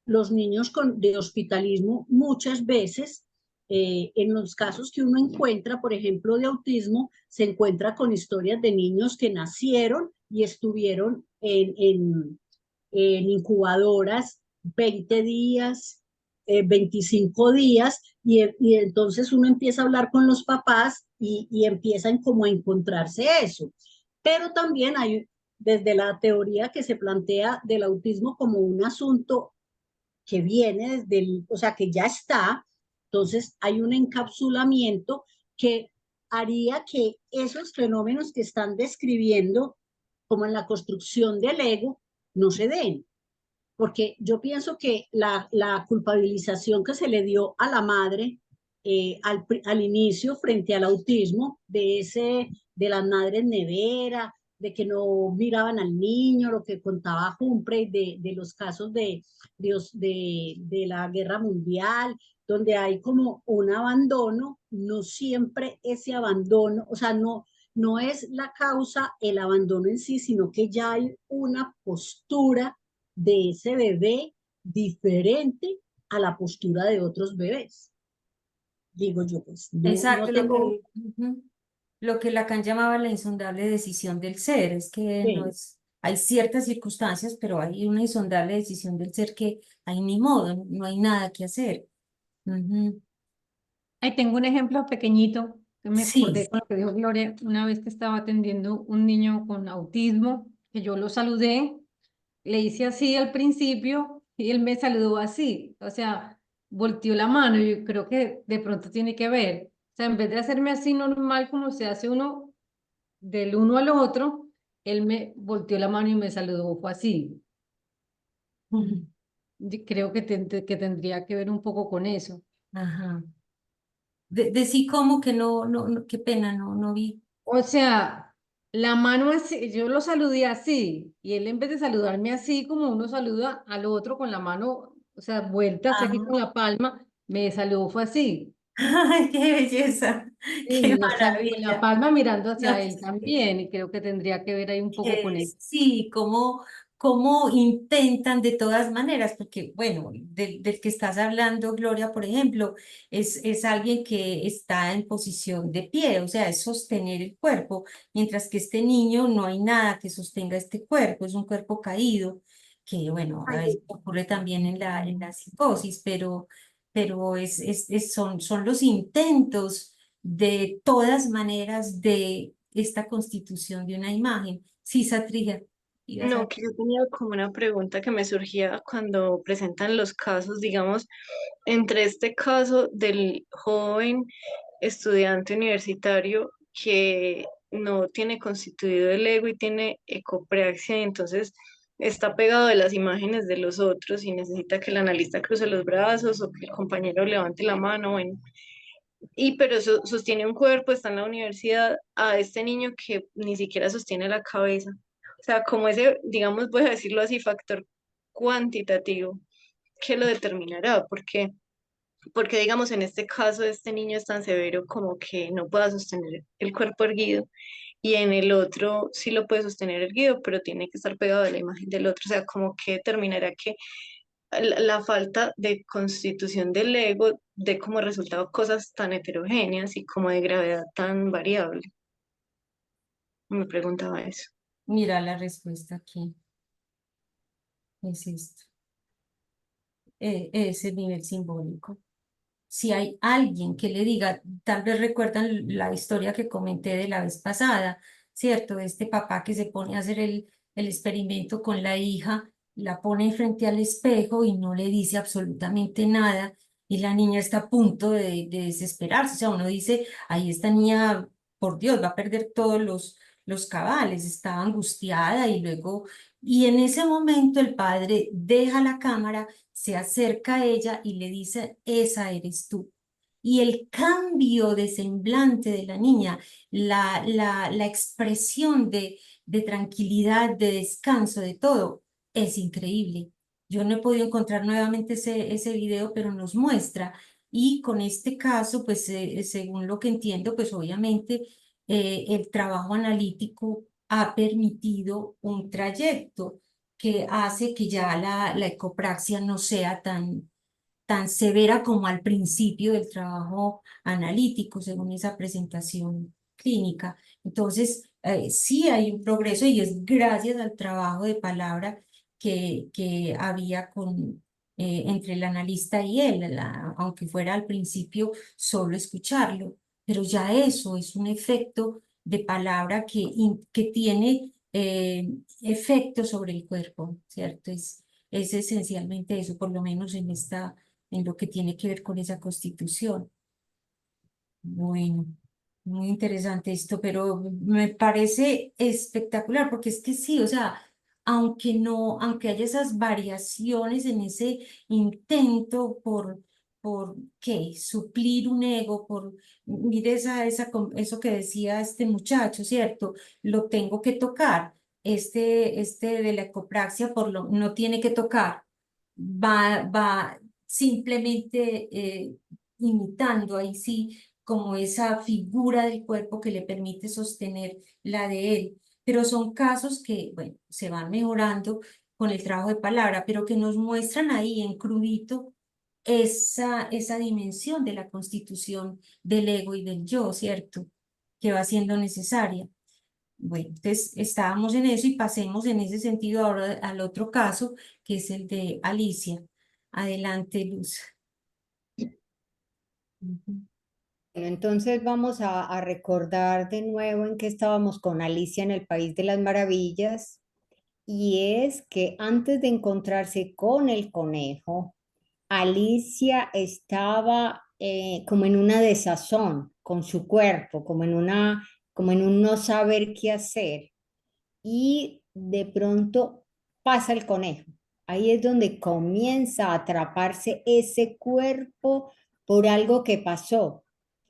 los niños de hospitalismo muchas veces, en los casos que uno encuentra, por ejemplo, de autismo, se encuentra con historias de niños que nacieron y estuvieron en incubadoras 20 días, 25 días, y entonces uno empieza a hablar con los papás y empiezan como a encontrarse eso. Pero también hay desde la teoría que se plantea del autismo como un asunto que viene desde el, o sea, que ya está, entonces hay un encapsulamiento que haría que esos fenómenos que están describiendo, como en la construcción del ego, no se den. Porque yo pienso que la culpabilización que se le dio a la madre al inicio frente al autismo, de las madres nevera, de que no miraban al niño, lo que contaba Humphrey de los casos de la guerra mundial, donde hay como un abandono, no siempre ese abandono, o sea, no es la causa el abandono en sí, sino que ya hay una postura de ese bebé diferente a la postura de otros bebés. Digo yo, pues no Exacto, tengo... lo que Lacan llamaba la insondable decisión del ser, es que no Sí. es, hay ciertas circunstancias, pero hay una insondable decisión del ser que hay ni modo, no hay nada que hacer. Ujú. Ahí tengo un ejemplo pequeñito que me Sí. acordé con lo que dijo Gloria, una vez que estaba atendiendo un niño con autismo, que yo lo saludé, le hice así al principio y él me saludó así, o sea, volteó la mano, y yo creo que de pronto tiene que ver, o sea, en vez de hacerme así normal como se hace uno del uno al otro, él me volteó la mano y me saludó, fue así. Ujú. Creo que, que tendría que ver un poco con eso. Ajá. De sí como que qué pena, no vi. O sea, la mano así, yo lo saludé así, y él en vez de saludarme así como uno saluda al otro con la mano, o sea, vuelta hacia aquí con Ajá. la palma, me saludó fue así. Ay, qué belleza, qué Y o sea, con la maravilla. palma mirando No, hacia él también, y creo que tendría que ver ahí un poco con que eso. sí, cómo intentan de todas maneras, porque bueno, del que estás hablando, Gloria, por ejemplo, es alguien que está en posición de pie, o sea, es sostener el cuerpo, mientras que este niño no hay nada que sostenga este cuerpo, es un cuerpo caído, que bueno, a veces ocurre también en la psicosis, pero son los intentos de todas maneras de esta constitución de una imagen. Sí, Satriya. ibas a- No, que yo tenía como una pregunta que me surgía cuando presentan los casos, digamos, entre este caso del joven estudiante universitario que no tiene constituido el ego y tiene ecopraxia, y entonces está pegado de las imágenes de los otros y necesita que el analista cruce los brazos o que el compañero levante la mano, bueno, y pero sostiene un cuerpo, está en la universidad, a este niño que ni siquiera sostiene la cabeza. O sea, como ese, digamos, voy a decirlo así, factor cuantitativo que lo determinará, porque digamos en este caso este niño es tan severo como que no pueda sostener el cuerpo erguido y en el otro sí lo puede sostener erguido, pero tiene que estar pegado a la imagen del otro, o sea, como que determinará que la falta de constitución del ego de como resultado cosas tan heterogéneas y como de gravedad tan variable. Me preguntaba eso. Mira la respuesta aquí, es esto, ese nivel simbólico. Si hay alguien que le diga, tal vez recuerdan la historia que comenté de la vez pasada, ¿cierto? Este papá que se pone a hacer el experimento con la hija, la pone frente al espejo y no le dice absolutamente nada, y la niña está a punto de desesperarse. O sea, uno dice, ahí esta niña, por Dios, va a perder todos los cabales, estaba angustiada y luego, y en ese momento el padre deja la cámara, se acerca a ella y le dice, esa eres tú. Y el cambio de semblante de la niña, la expresión de tranquilidad, de descanso, de todo, es increíble. Yo no he podido encontrar nuevamente ese video, pero nos muestra. Y con este caso, pues según lo que entiendo, pues obviamente el trabajo analítico ha permitido un trayecto que hace que ya la ecopraxia no sea tan severa como al principio del trabajo analítico, según esa presentación clínica. Entonces, sí hay un progreso y es gracias al trabajo de palabra que había entre el analista y él, aunque fuera al principio solo escucharlo, pero ya eso es un efecto de palabra que tiene efecto sobre el cuerpo, ¿cierto? Es esencialmente eso, por lo menos en lo que tiene que ver con esa constitución. Bueno, muy interesante esto, pero me parece espectacular porque es que sí, o sea, aunque haya esas variaciones en ese intento por ¿qué? Suplir un ego, mire eso que decía este muchacho, ¿cierto? Lo tengo que tocar. Este de la ecopraxia no tiene que tocar, va simplemente imitando ahí sí como esa figura del cuerpo que le permite sostener la de él. Pero son casos que, bueno, se van mejorando con el trabajo de palabra, pero que nos muestran ahí en crudito esa dimensión de la constitución del ego y del yo, ¿cierto? Que va siendo necesaria. Bueno, entonces estábamos en eso y pasemos en ese sentido ahora al otro caso, que es el de Alicia. Adelante, Luz. Ujú. Bueno, entonces vamos a recordar de nuevo en qué estábamos con Alicia en el País de las Maravillas. Y es que antes de encontrarse con el conejo, Alicia estaba como en una desazón con su cuerpo, como en un no saber qué hacer. Y de pronto pasa el conejo. Ahí es donde comienza a atraparse ese cuerpo por algo que pasó.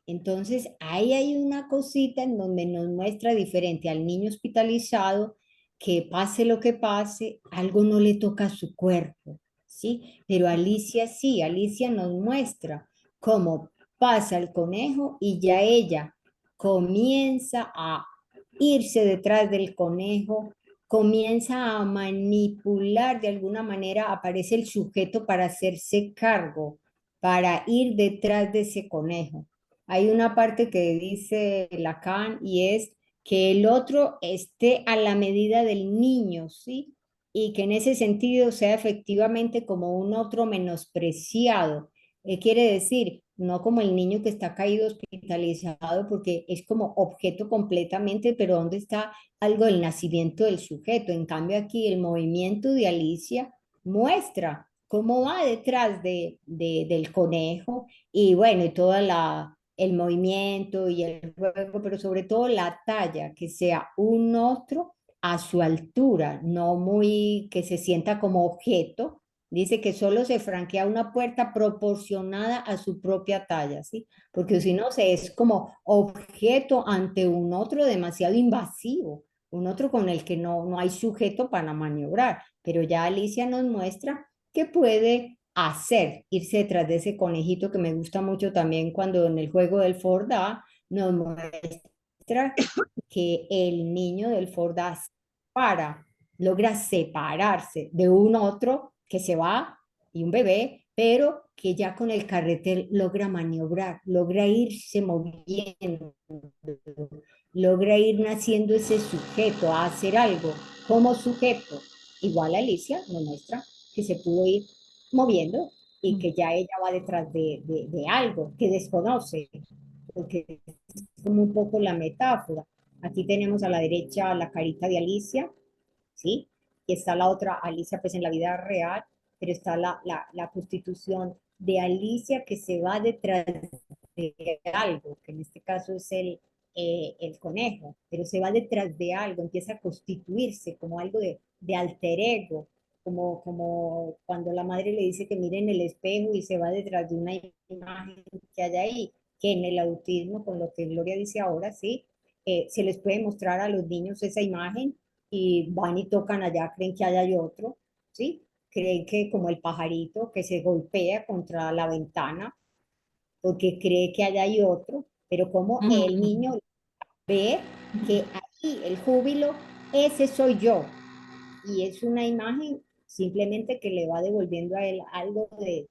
Entonces, ahí hay una cosita en donde nos muestra diferente al niño hospitalizado, que pase lo que pase, algo no le toca a su cuerpo, ¿sí? Pero Alicia sí, Alicia nos muestra cómo pasa el conejo y ya ella comienza a irse detrás del conejo comienza a manipular de alguna manera, aparece el sujeto para hacerse cargo, para ir detrás de ese conejo. Hay una parte que dice Lacan y es que el otro esté a la medida del niño, ¿sí? Y que en ese sentido sea efectivamente como un otro menospreciado. Quiere decir, no como el niño que está caído hospitalizado porque es como objeto completamente, pero ¿dónde está algo del nacimiento del sujeto? En cambio aquí el movimiento de Alicia muestra cómo va detrás del conejo y bueno, y toda el movimiento y el juego, pero sobre todo la talla, que sea un otro a su altura, no muy que se sienta como objeto. Dice que solo se franquea una puerta proporcionada a su propia talla, ¿sí? Porque si no, se es como objeto ante un otro demasiado invasivo, un otro con el que no hay sujeto para maniobrar. Pero ya Alicia nos muestra que puede hacer, irse detrás de ese conejito que me gusta mucho también cuando en el juego del Forda nos muestra que el niño del Forda logra separarse de un otro que se va y un bebé, pero que ya con el carretel logra maniobrar, logra irse moviendo, logra ir naciendo ese sujeto a hacer algo como sujeto. Igual Alicia nos muestra que se pudo ir moviendo y que ya ella va detrás de algo que desconoce, porque es como un poco la metáfora. Aquí tenemos a la derecha la carita de Alicia, ¿sí? Y está la otra Alicia pues en la vida real, pero está la constitución de Alicia que se va detrás de algo, que en este caso es el conejo, pero se va detrás de algo, empieza a constituirse como algo de alter ego, como cuando la madre le dice que mire en el espejo y se va detrás de una imagen que hay ahí, que en el autismo, con lo que Gloria dice ahora, sí, se les puede mostrar a los niños esa imagen y van y tocan allá, creen que allá hay otro, ¿sí? Creen que como el pajarito que se golpea contra la ventana porque cree que allá hay otro, pero como el niño ve que ahí el júbilo, ese soy yo, y es una imagen simplemente que le va devolviendo a él algo de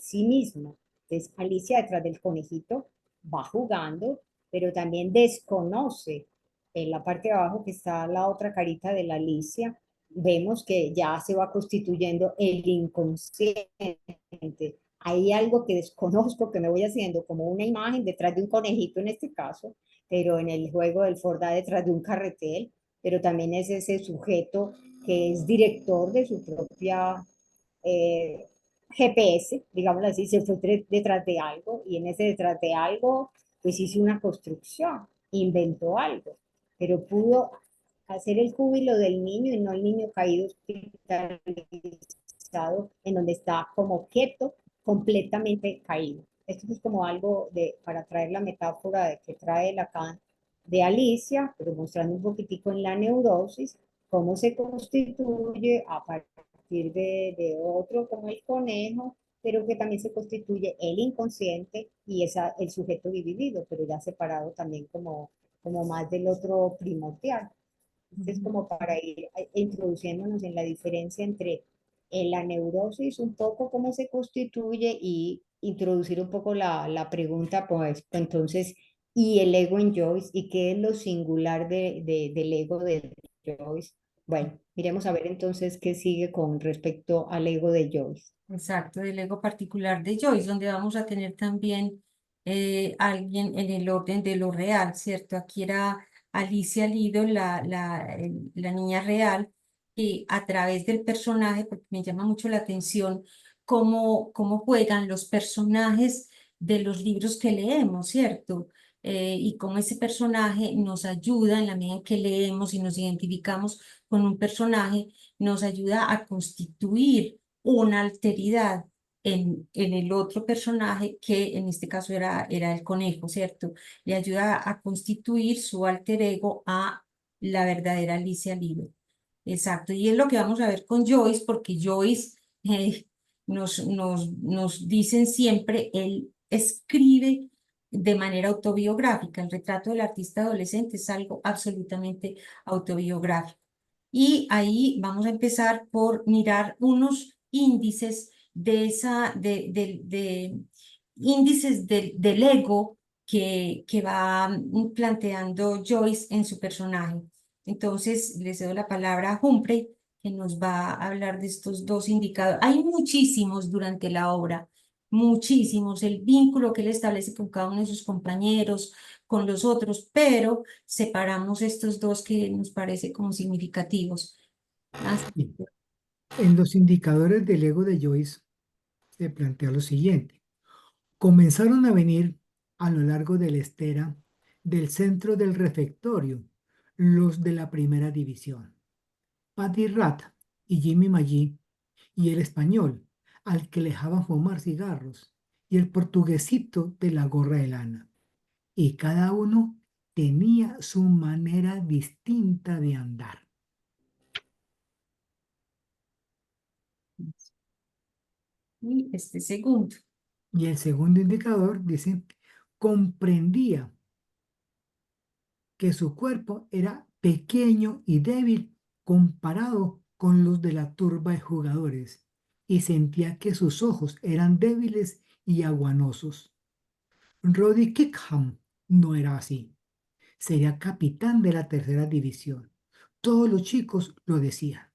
sí mismo. Entonces Alicia detrás del conejito va jugando, pero también desconoce. En la parte de abajo que está la otra carita de la Alicia, vemos que ya se va constituyendo el inconsciente. Hay algo que desconozco que me voy haciendo como una imagen detrás de un conejito en este caso, pero en el juego del Forda detrás de un carretel, pero también es ese sujeto que es director de su propia GPS, digámoslo así, se fue detrás de algo y en ese detrás de algo pues hizo una construcción, inventó algo, pero pudo hacer el júbilo del niño y no el niño caído hospitalizado en donde está como objeto completamente caído. Esto es como algo para traer la metáfora de que trae Lacan de Alicia, pero mostrando un poquitico en la neurosis, cómo se constituye a partir de otro como el conejo, pero que también se constituye el inconsciente y el sujeto dividido, pero ya separado también como más del otro primordial. Es como para ir introduciéndonos en la diferencia entre la neurosis, un poco cómo se constituye y introducir un poco la pregunta, pues, entonces, ¿y el ego en Joyce? ¿Y qué es lo singular del ego de Joyce? Bueno, miremos a ver entonces qué sigue con respecto al ego de Joyce. Exacto, del ego particular de Joyce, donde vamos a tener también alguien en el orden de lo real, ¿cierto? Aquí era Alicia Lido, la niña real, que a través del personaje, porque me llama mucho la atención cómo juegan los personajes de los libros que leemos, ¿cierto? Y cómo ese personaje nos ayuda en la medida en que leemos y nos identificamos con un personaje, nos ayuda a constituir una alteridad en el otro personaje, que en este caso era el conejo, ¿cierto? Le ayuda a constituir su alter ego a la verdadera Alicia Lido. Exacto, y es lo que vamos a ver con Joyce, porque Joyce nos dicen siempre, él escribe de manera autobiográfica. El retrato del artista adolescente es algo absolutamente autobiográfico. Y ahí vamos a empezar por mirar unos índices índices del ego que va planteando Joyce en su personaje. Entonces, les cedo la palabra a Humphrey, que nos va a hablar de estos dos indicadores. Hay muchísimos durante la obra, muchísimos, el vínculo que él establece con cada uno de sus compañeros, con los otros, pero separamos estos dos que nos parece como significativos. Sí. En los indicadores del ego de Joyce se plantea lo siguiente. Comenzaron a venir a lo largo de la estera del centro del refectorio los de la primera división, Patty Rat y Jimmy Magee, y el español, al que le dejaban fumar cigarros, y el portuguesito de la gorra de lana. Y cada uno tenía su manera distinta de andar. Y este segundo. Y el segundo indicador dice, comprendía que su cuerpo era pequeño y débil comparado con los de la turba de jugadores, y sentía que sus ojos eran débiles y aguanosos. Roddy Kickham no era así. Sería capitán de la tercera división. Todos los chicos lo decían.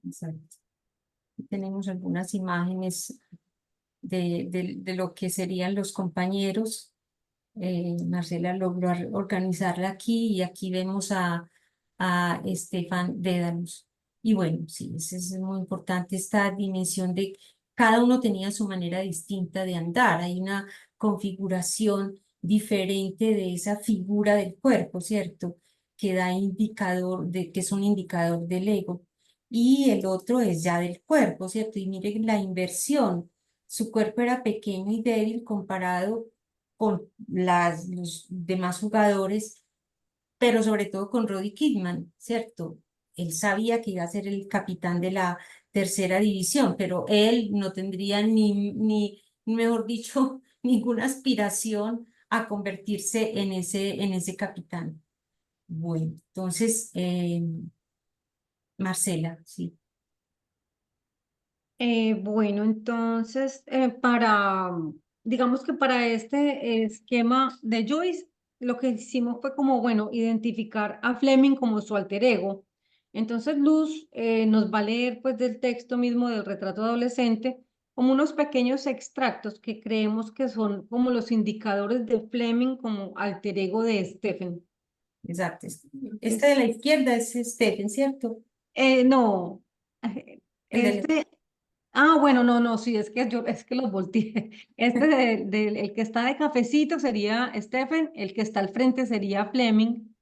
Exacto. Tenemos algunas imágenes de lo que serían los compañeros. Marcela logró organizarla aquí y aquí vemos a Estefan Dédalus. Y bueno, sí, es muy importante esta dimensión de cada uno tenía su manera distinta de andar. Hay una configuración diferente de esa figura del cuerpo, ¿cierto? Que da indicador que es un indicador del ego. Y el otro es ya del cuerpo, ¿cierto? Y miren la inversión. Su cuerpo era pequeño y débil comparado con los demás jugadores, pero sobre todo con Roddy Kidman, ¿cierto? Él sabía que iba a ser el capitán de la tercera división, pero él no tendría mejor dicho, ninguna aspiración a convertirse en ese capitán. Bueno, entonces, Marcela, sí. Bueno, entonces, digamos que para este esquema de Joyce, lo que hicimos fue como, bueno, identificar a Fleming como su alter ego. Entonces, Luz nos va a leer pues del texto mismo del retrato adolescente como unos pequeños extractos que creemos que son como los indicadores de Fleming como alter ego de Stephen. Exacto. Este de la izquierda es Stephen, ¿cierto? No, El de la- bueno, no, sí, es que los volteé. El que está de cafecito sería Stephen, el que está al frente sería Fleming.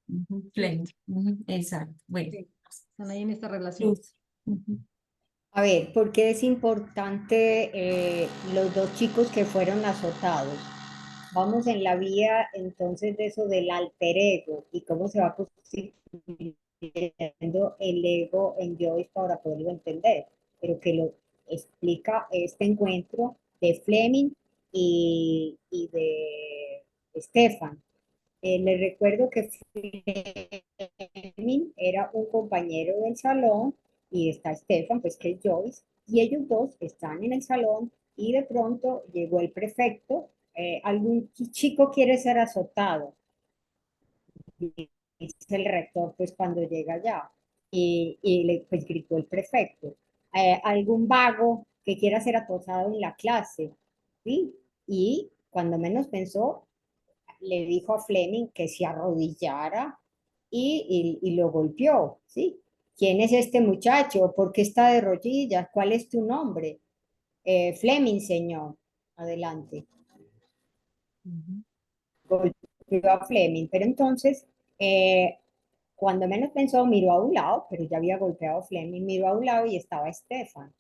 Ujú, Fleming. Ujú, exacto. Bueno, Sí, están ahí en esta relación. Luz. Ujú. A ver, ¿por qué es importante los dos chicos que fueron azotados? Vamos en la vía entonces de eso del alter ego y cómo se va constituyendo el ego en Joyce para poderlo entender, pero que lo explica este encuentro de Fleming y de Stefan. Les recuerdo que Fleming era un compañero del salón y está Stefan, pues que es Joyce, y ellos dos están en el salón y de pronto llegó el prefecto, algún chico quiere ser azotado, dice el rector pues cuando llega allá, y le pues gritó el prefecto, algún vago que quiera ser acosado en la clase, ¿sí? Y cuando menos pensó, le dijo a Fleming que se arrodillara y lo golpeó, ¿sí? ¿Quién es este muchacho? ¿Por qué está de rodillas? ¿Cuál es tu nombre? Fleming, señor. Adelante. Golpeó a Fleming, pero entonces, cuando menos pensó, miró a un lado, pero ya había golpeado a Fleming, miró a un lado y estaba Stefan.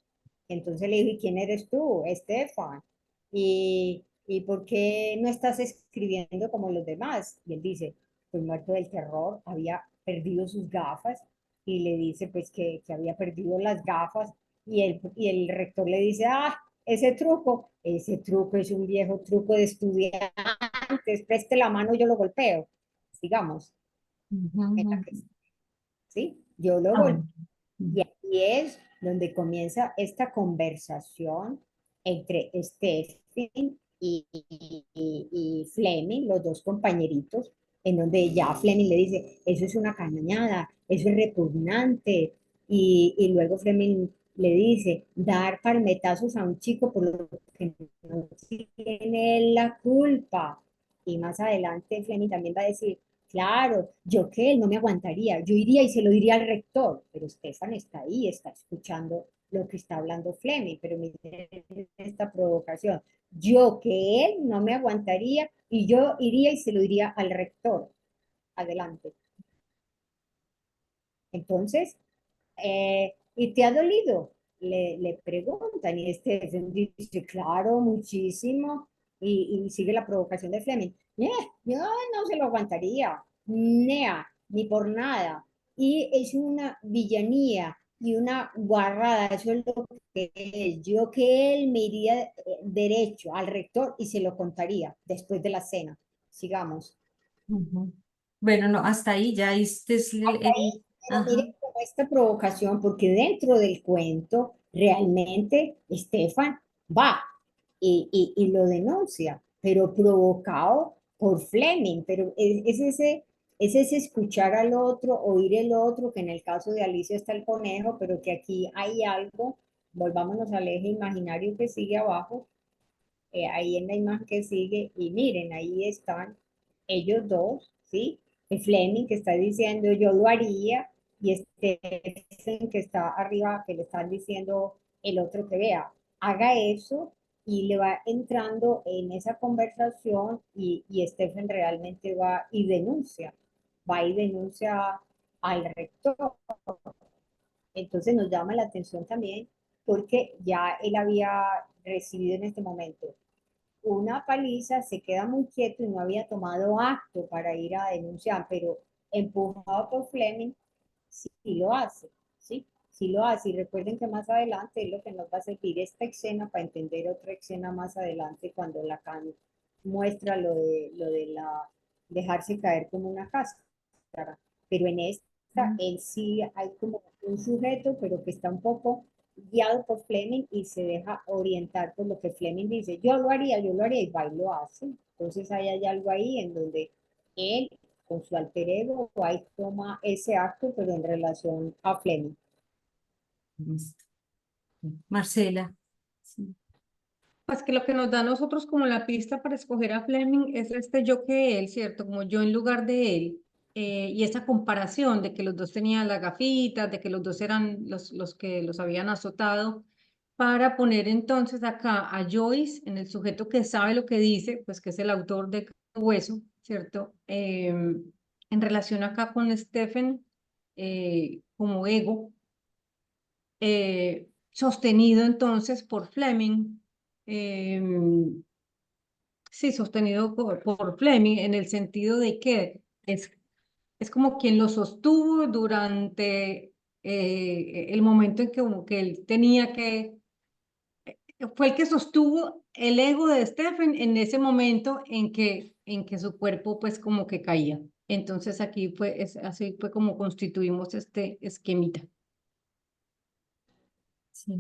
Entonces le dije, ¿quién eres tú, Stefan? ¿Y por qué no estás escribiendo como los demás? Y él dice, pues muerto del terror, había perdido sus gafas y le dice pues que había perdido las gafas y el rector le dice, ese truco es un viejo truco de estudiantes, preste la mano, yo lo golpeo, digamos. en la que, ¿sí? Yo lo volteo. Y aquí es donde comienza esta conversación entre Stephen y Fleming, los dos compañeritos, en donde ya Fleming le dice, eso es una cañada, eso es repugnante, y luego Fleming le dice, dar palmetazos a un chico por lo que no tiene él la culpa. Y más adelante Fleming también va a decir, claro, yo que él no me aguantaría, yo iría y se lo diría al rector, pero Stefan está ahí, está escuchando lo que está hablando Fleming, pero miren esta provocación, yo que él no me aguantaría y yo iría y se lo diría al rector. Adelante. Entonces, ¿y te ha dolido? Le preguntan y Stephen dice, claro, muchísimo. Y sigue la provocación de Fleming. Yo no se lo aguantaría, ni por nada. Y es una villanía y una guarrada, eso es lo que es. Yo que él me iría derecho al rector y se lo contaría después de la cena. Sigamos. Bueno, no, hasta ahí ya este es Pero ajá. miren cómo esta provocación, porque dentro del cuento realmente Stefan va y lo denuncia, pero provocado por Fleming, pero es ese escuchar al otro, oír el otro, que en el caso de Alicia está el conejo, pero que aquí hay algo, volvámonos al eje imaginario que sigue abajo, ahí en la imagen que sigue, y miren, ahí están ellos dos, ¿sí? El Fleming que está diciendo yo lo haría, y Stephen que está arriba, que le están diciendo el otro que vea, haga eso, y le va entrando en esa conversación, y Stephen realmente va y denuncia al rector. Entonces nos llama la atención también porque ya él había recibido en este momento una paliza, se queda muy quieto y no había tomado acto para ir a denunciar, pero empujado por Fleming, sí lo hace, ¿sí? Sí lo hace. Y recuerden que más adelante es lo que nos va a servir esta escena para entender otra escena más adelante cuando Lacan muestra lo de la dejarse caer como una cáscara. Pero en esta, en sí hay como un sujeto, pero que está un poco guiado por Fleming y se deja orientar por lo que Fleming dice, yo lo haría, y va y lo hace. Entonces hay algo ahí en donde él, con su alter ego, va y toma ese acto, pero en relación a Fleming. Marcela. Sí. Pues que lo que nos da a nosotros como la pista para escoger a Fleming es este yo que él, ¿cierto? Como yo en lugar de él. Y esa comparación de que los dos tenían las gafitas, de que los dos eran los que los habían azotado, para poner entonces acá a Joyce en el sujeto que sabe lo que dice, pues que es el autor de Hueso, ¿cierto? En relación acá con Stephen como ego, sostenido entonces por Fleming. Sí, sostenido por Fleming en el sentido de que es como quien lo sostuvo durante el momento en que, como que él tenía que, fue el que sostuvo el ego de Stephen en ese momento en que su cuerpo pues como que caía. Entonces aquí fue, así fue como constituimos este esquemita. Sí.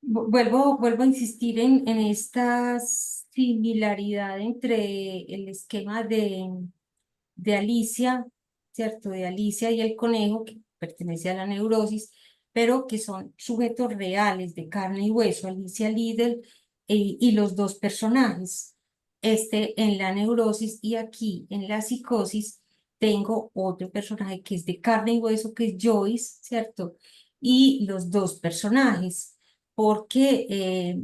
Vuelvo a insistir en esta similaridad entre el esquema de Alicia, ¿cierto? De Alicia y el conejo, que pertenece a la neurosis, pero que son sujetos reales de carne y hueso, Alicia Liddell y los dos personajes. En la neurosis y aquí en la psicosis tengo otro personaje que es de carne y hueso, que es Joyce, ¿cierto? Y los dos personajes, porque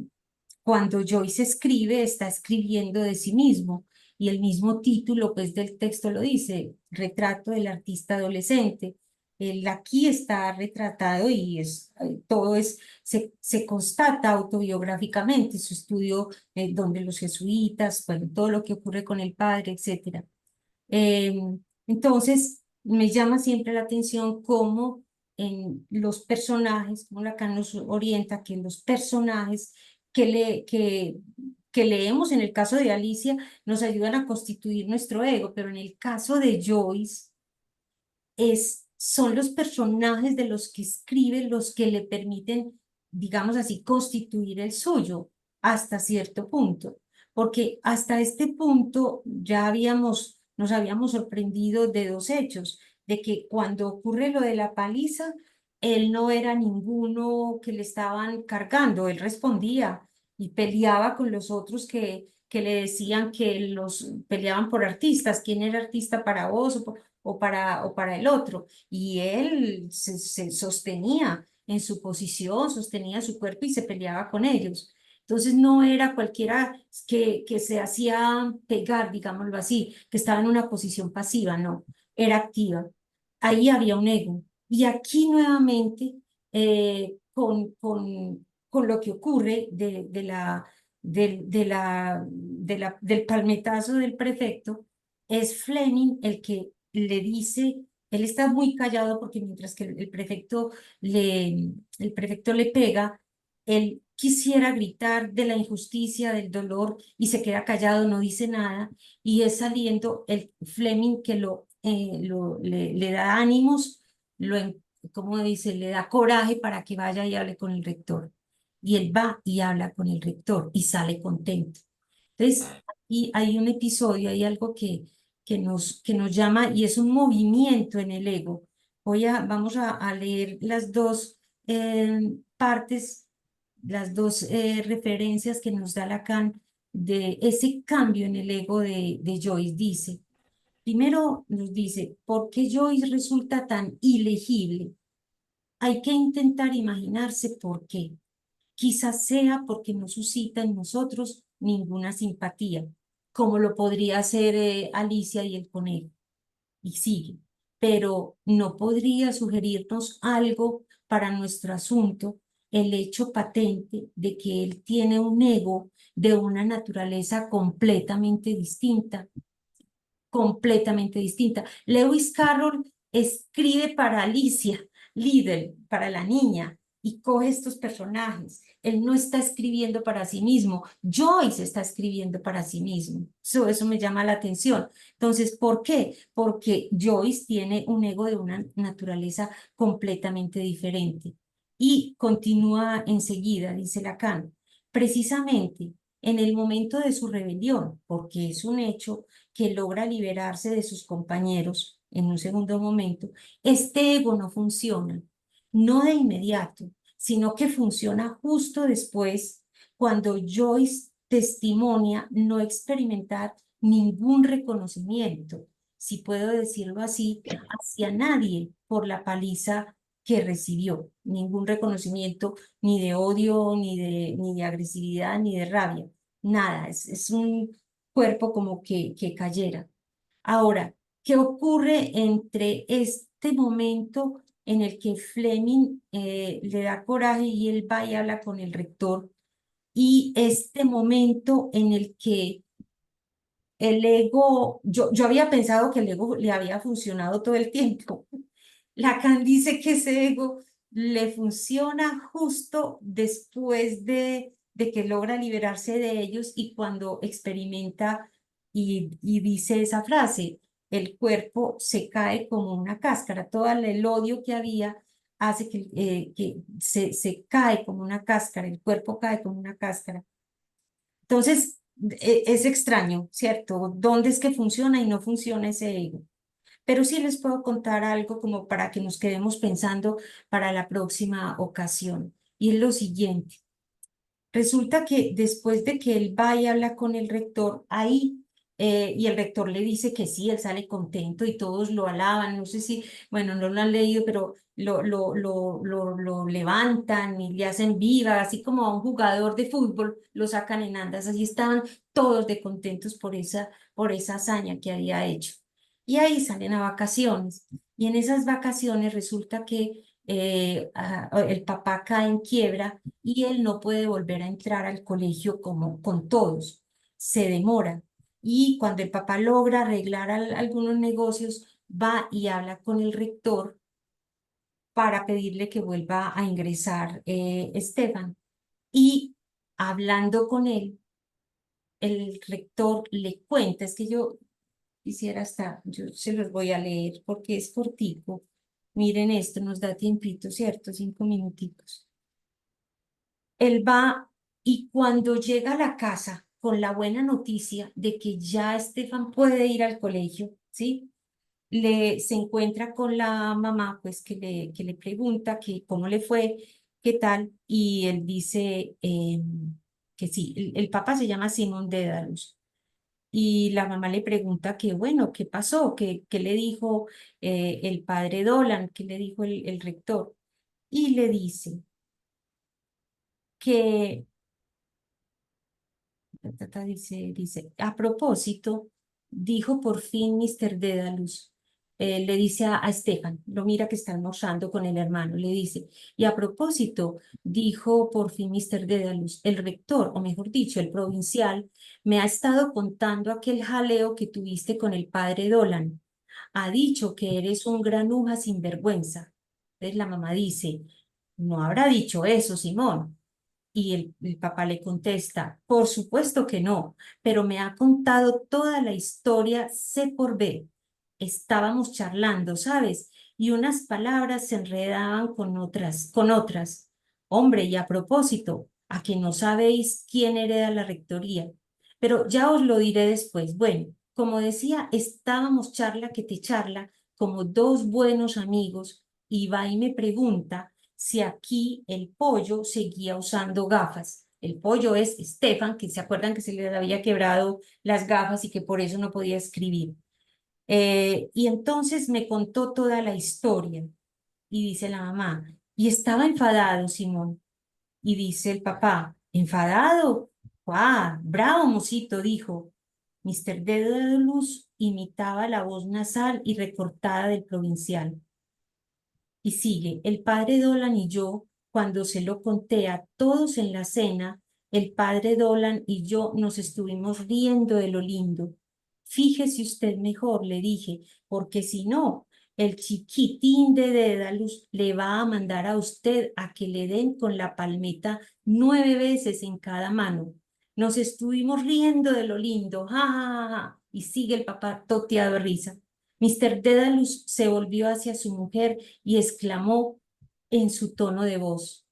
cuando Joyce escribe, está escribiendo de sí mismo y el mismo título pues del texto lo dice, retrato del artista adolescente. Él aquí está retratado y se constata autobiográficamente su estudio donde los jesuitas, bueno, todo lo que ocurre con el padre, etc. Entonces, me llama siempre la atención cómo en los personajes, como Lacan nos orienta, que en los personajes que que leemos en el caso de Alicia nos ayudan a constituir nuestro ego, pero en el caso de Joyce son los personajes de los que escribe los que le permiten, digamos así, constituir el suyo hasta cierto punto, porque hasta este punto ya nos habíamos sorprendido de dos hechos, de que cuando ocurre lo de la paliza, él no era ninguno que le estaban cargando, él respondía y peleaba con los otros que le decían que los peleaban por artistas, quién era artista para vos o para el otro. Y él se sostenía en su posición, sostenía su cuerpo y se peleaba con ellos. Entonces no era cualquiera que se hacía pegar, digámoslo así, que estaba en una posición pasiva, no, era activa. Ahí había un ego. Y aquí nuevamente, con lo que ocurre del palmetazo del prefecto, es Fleming el que le dice, él está muy callado porque mientras que el prefecto le pega, él quisiera gritar de la injusticia, del dolor, y se queda callado, no dice nada, y es saliendo el Fleming que le da ánimos, como dice, le da coraje para que vaya y hable con el rector. Y él va y habla con el rector y sale contento. Entonces, y hay un episodio, hay algo que nos llama y es un movimiento en el ego. Vamos a leer las dos partes, las dos referencias que nos da Lacan de ese cambio en el ego de Joyce. Dice, primero nos dice, ¿por qué Joyce resulta tan ilegible? Hay que intentar imaginarse por qué. Quizás sea porque no suscita en nosotros ninguna simpatía, como lo podría hacer Alicia y el conejo. Y sigue, pero no podría sugerirnos algo para nuestro asunto el hecho patente de que él tiene un ego de una naturaleza completamente distinta. Lewis Carroll escribe para Alicia Liddell, para la niña, y coge estos personajes. Él no está escribiendo para sí mismo, Joyce está escribiendo para sí mismo. Eso me llama la atención. Entonces, ¿por qué? Porque Joyce tiene un ego de una naturaleza completamente diferente. Y continúa enseguida, dice Lacan, precisamente en el momento de su rebelión, porque es un hecho que logra liberarse de sus compañeros en un segundo momento, este ego no funciona, no de inmediato, sino que funciona justo después, cuando Joyce testimonia no experimentar ningún reconocimiento, si puedo decirlo así, hacia nadie por la paliza que recibió, ningún reconocimiento ni de odio, ni de agresividad, ni de rabia, nada, es un cuerpo como que cayera. Ahora, ¿qué ocurre entre este momento en el que Fleming le da coraje y él va y habla con el rector y este momento en el que el ego, yo había pensado que el ego le había funcionado todo el tiempo? Lacan dice que ese ego le funciona justo después de que logra liberarse de ellos y cuando experimenta y dice esa frase, el cuerpo se cae como una cáscara, todo el odio que había hace que se cae como una cáscara, el cuerpo cae como una cáscara. Entonces, es extraño, ¿cierto? ¿Dónde es que funciona y no funciona ese ego? Pero sí les puedo contar algo como para que nos quedemos pensando para la próxima ocasión. Y es lo siguiente. Resulta que después de que él va y habla con el rector, ahí, y el rector le dice que sí, él sale contento y todos lo alaban. No sé si, bueno, no lo han leído, pero lo levantan y le hacen viva, así como a un jugador de fútbol lo sacan en andas. Así estaban todos de contentos por esa hazaña que había hecho. Y ahí salen a vacaciones. Y en esas vacaciones resulta que el papá cae en quiebra y él no puede volver a entrar al colegio como con todos, se demora. Y cuando el papá logra arreglar algunos negocios, va y habla con el rector para pedirle que vuelva a ingresar Estefan. Y hablando con él, el rector le cuenta, es que yo quisiera estar, yo se los voy a leer porque es cortico. Miren esto, nos da tiempito, ¿cierto? 5 minuticos. Él va y cuando llega a la casa con la buena noticia de que ya Estefan puede ir al colegio, ¿sí? Se encuentra con la mamá, pues que le pregunta que cómo le fue, qué tal, y él dice que sí, el papá se llama Simón Dédalus. Y la mamá le pregunta que, bueno, ¿qué pasó? ¿Qué le dijo el padre Dolan? ¿Qué le dijo el rector? Y le dice que dice, a propósito, dijo por fin Mr. Dédalus, le dice a Stefan, lo mira que está almorzando con el hermano, le dice, y a propósito, dijo por fin Mr. Dédalus, el rector, o mejor dicho, el provincial, me ha estado contando aquel jaleo que tuviste con el padre Dolan. Ha dicho que eres un granuja sin vergüenza. Entonces la mamá dice, no habrá dicho eso, Simón. Y el papá le contesta, por supuesto que no, pero me ha contado toda la historia C por B. Estábamos charlando, ¿sabes? Y unas palabras se enredaban con otras, con otras. Hombre, y a propósito, a que no sabéis quién hereda la rectoría. Pero ya os lo diré después. Bueno, como decía, estábamos charla que te charla, como dos buenos amigos, y va y me pregunta si aquí el pollo seguía usando gafas. El pollo es Stefan, que se acuerdan que se le había quebrado las gafas y que por eso no podía escribir. Y entonces me contó toda la historia. Y dice la mamá, y estaba enfadado, Simón. Y dice el papá, ¿enfadado? ¡Guau! Bravo, mocito, dijo. Mr. Dedalus imitaba la voz nasal y recortada del provincial. Y sigue, el padre Dolan y yo, cuando se lo conté a todos en la cena, el padre Dolan y yo nos estuvimos riendo de lo lindo. Fíjese usted mejor, le dije, porque si no, el chiquitín de Dédalus le va a mandar a usted a que le den con la palmeta 9 veces en cada mano. Nos estuvimos riendo de lo lindo, ja, ja, ja, ja. Y sigue el papá toteado de risa. Mr. Dédalus se volvió hacia su mujer y exclamó en su tono de voz,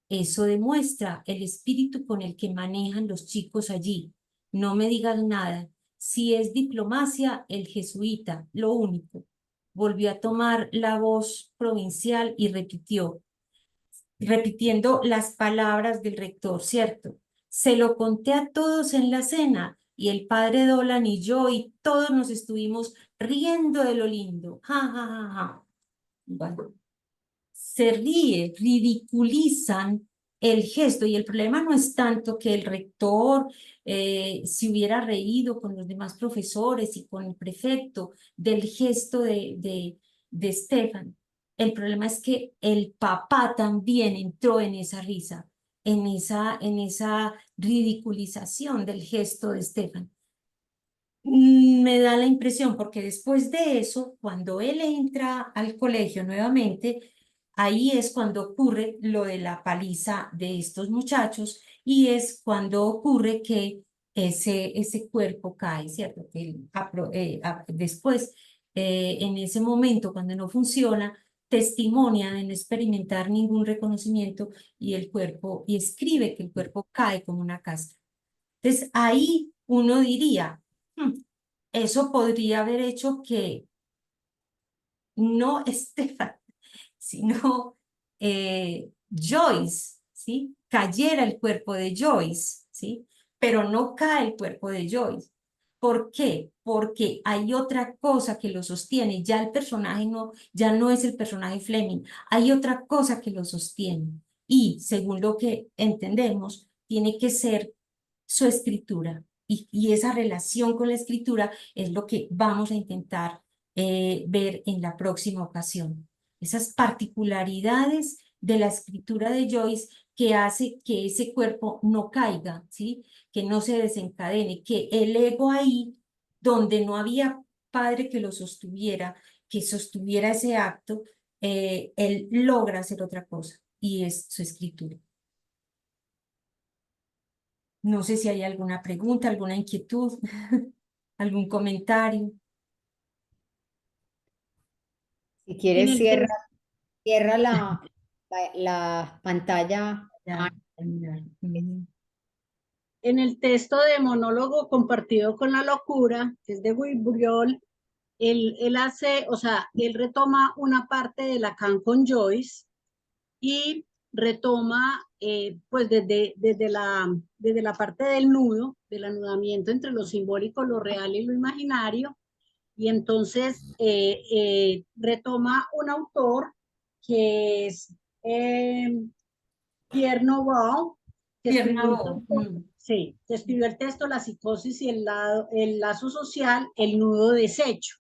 eso demuestra el espíritu con el que manejan los chicos allí. No me digas nada. Si es diplomacia, el jesuita, lo único. Volvió a tomar la voz provincial y repitió, repitiendo las palabras del rector, ¿cierto? Se lo conté a todos en la cena y el padre Dolan y yo y todos nos estuvimos riendo de lo lindo. Ja, ja, ja, ja. Bueno, se ríe, ridiculizan el gesto y el problema no es tanto que el rector se hubiera reído con los demás profesores y con el prefecto del gesto de Stefan. El problema es que el papá también entró en esa risa, en esa ridiculización del gesto de Stefan. Me da la impresión, porque después de eso, cuando él entra al colegio nuevamente, ahí es cuando ocurre lo de la paliza de estos muchachos y es cuando ocurre que ese cuerpo cae, ¿cierto? Que después, en ese momento, cuando no funciona, testimonia de no experimentar ningún reconocimiento y el cuerpo, y escribe que el cuerpo cae como una casca. Entonces, ahí uno diría, eso podría haber hecho que no Estefan, sino Joyce, ¿sí? Cayera el cuerpo de Joyce, ¿sí? Pero no cae el cuerpo de Joyce. ¿Por qué? Porque hay otra cosa que lo sostiene. Ya el personaje ya no es el personaje Fleming. Hay otra cosa que lo sostiene. Y según lo que entendemos, tiene que ser su escritura. Y esa relación con la escritura es lo que vamos a intentar ver en la próxima ocasión. Esas particularidades de la escritura de Joyce que hace que ese cuerpo no caiga, ¿sí? Que no se desencadene, que el ego ahí, donde no había padre que lo sostuviera, que sostuviera ese acto, él logra hacer otra cosa y es su escritura. No sé si hay alguna pregunta, alguna inquietud, algún comentario. Si En quieres, el cierra, texto, cierra la pantalla. Ya, ya, en el texto de Monólogo compartido con la locura, que es de Buriol, él hace, o sea, él retoma una parte de Lacan con Joyce y retoma, pues desde la parte del nudo, del anudamiento entre lo simbólico, lo real y lo imaginario, y entonces retoma un autor que es Pierre Nowell, que Pierna escribió el Bow, texto, sí, que escribió el texto La psicosis y el lazo social, el nudo deshecho.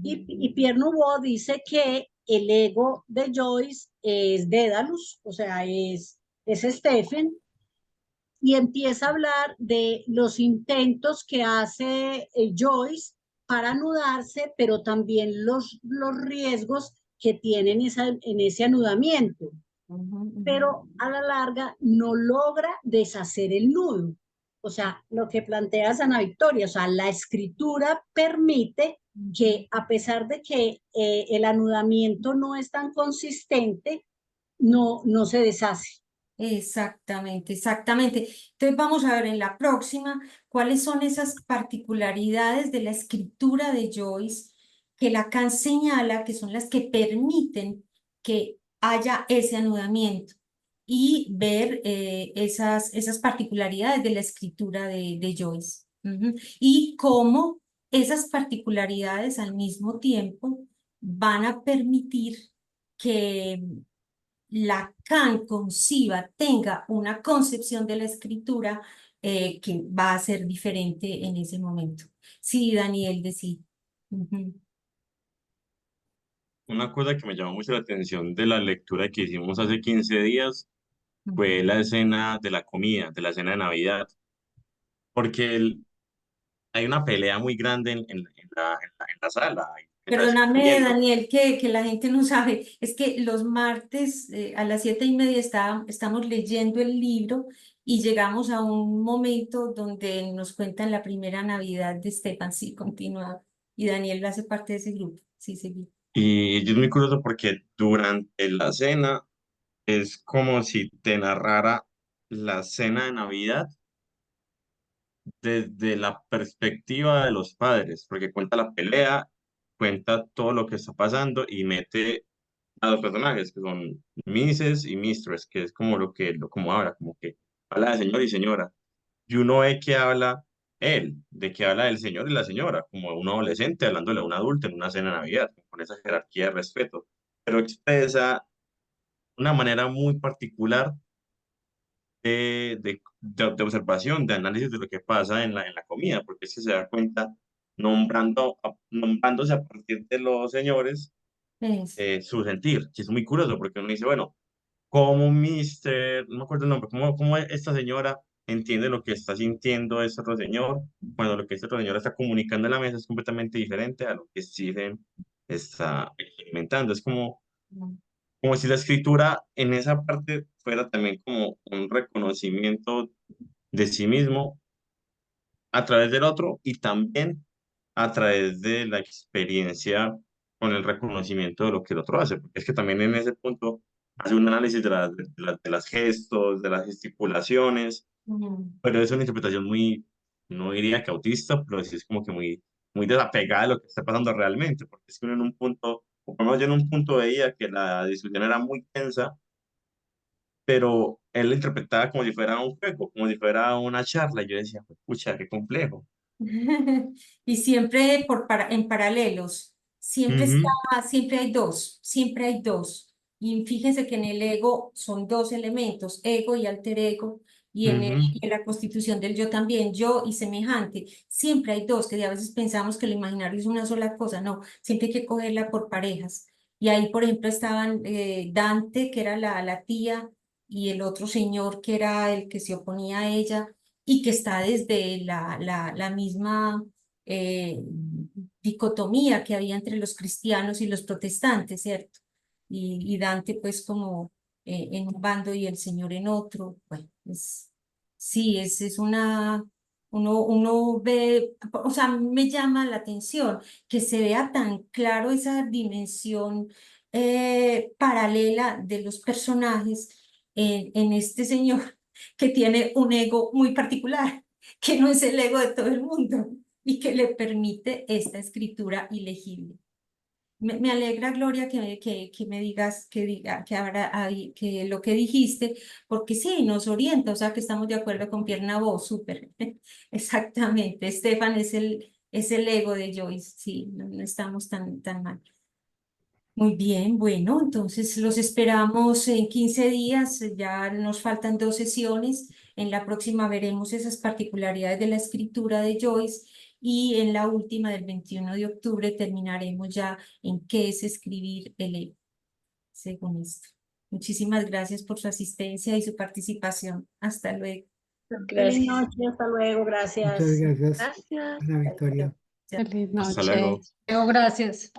Y Pierre Nowell dice que el ego de Joyce es Dédalus, o sea, es Stephen, y empieza a hablar de los intentos que hace Joyce para anudarse, pero también los riesgos que tienen en ese anudamiento. Pero a la larga no logra deshacer el nudo. O sea, lo que plantea Ana Victoria, o sea, la escritura permite que a pesar de que el anudamiento no es tan consistente, no se deshace. Exactamente, exactamente. Entonces vamos a ver en la próxima cuáles son esas particularidades de la escritura de Joyce que Lacan señala que son las que permiten que haya ese anudamiento y ver esas particularidades de la escritura de Joyce. Y cómo esas particularidades al mismo tiempo van a permitir que Lacan conciba, tenga una concepción de la escritura que va a ser diferente en ese momento. Sí, Daniel, decía. Una cosa que me llamó mucho la atención de la lectura que hicimos hace 15 días fue la escena de la comida, de la cena de Navidad, porque hay una pelea muy grande en la sala, hay mesas Perdóname, comiendo. Daniel, que la gente no sabe. Es que los martes a las 7:30 estamos leyendo el libro y llegamos a un momento donde nos cuentan la primera Navidad de Stefan. Sí, continúa. Y Daniel hace parte de ese grupo. Sí, seguí. Y es muy curioso porque durante la cena es como si te narrara la cena de Navidad desde la perspectiva de los padres, porque cuenta la pelea, cuenta todo lo que está pasando y mete a dos personajes que son Mrs. y Mistress, que es como como habla, como que habla de señor y señora. Y uno ve que habla él, de que habla del señor y la señora, como un adolescente hablándole a un adulto en una cena de Navidad, con esa jerarquía de respeto, pero expresa una manera muy particular de observación, de análisis de lo que pasa en la comida, porque es que se da cuenta nombrándose a partir de los señores Es. su sentir, que es muy curioso, porque uno dice, bueno, ¿cómo no me acuerdo el nombre, cómo esta señora entiende lo que está sintiendo este otro señor, cuando lo que este otro señor está comunicando en la mesa es completamente diferente a lo que Stephen está experimentando? Es como si la escritura en esa parte fuera también como un reconocimiento de sí mismo a través del otro y también a través de la experiencia con el reconocimiento de lo que el otro hace, porque es que también en ese punto hace un análisis de las gestos, de las gesticulaciones, pero es una interpretación muy, no diría que autista, pero sí es como que muy desapegada de lo que está pasando realmente, porque es que uno en un punto, o por lo menos yo en un punto veía que la discusión era muy tensa, pero él lo interpretaba como si fuera un juego, como si fuera una charla, y yo decía, pucha, qué complejo. Y siempre en paralelos, Ujú, siempre hay dos, siempre hay dos. Y fíjense que en el ego son dos elementos, ego y alter ego, y ujú. y en la constitución del yo también, yo y semejante. Siempre hay dos, que a veces pensamos que lo imaginario es una sola cosa, no, siempre hay que cogerla por parejas. Y ahí, por ejemplo, estaban Dante, que era la tía, y el otro señor, que era el que se oponía a ella y que está desde la misma dicotomía que había entre los cristianos y los protestantes, ¿cierto? Y Dante pues como en un bando y el Señor en otro, bueno, Sí, es uno ve, o sea, me llama la atención que se vea tan claro esa dimensión paralela de los personajes en este señor que tiene un ego muy particular, que no es el ego de todo el mundo y que le permite esta escritura ilegible. Me alegra, Gloria, que me digas que ahora que lo que dijiste, porque sí, nos orienta, o sea que estamos de acuerdo con Pierna Voz, súper. Exactamente. Estefan es el ego de Joyce, sí, no estamos tan mal. Muy bien, bueno, entonces los esperamos en 15 días, ya nos faltan 2 sesiones. En la próxima veremos esas particularidades de la escritura de Joyce y en la última del 21 de octubre terminaremos ya en qué es escribir el ego, según esto. Muchísimas gracias por su asistencia y su participación. Hasta luego. Feliz Gracias. noche, hasta luego, gracias. Muchas gracias, Gracias. Ana Victoria. Feliz Hasta noche. luego. Gracias.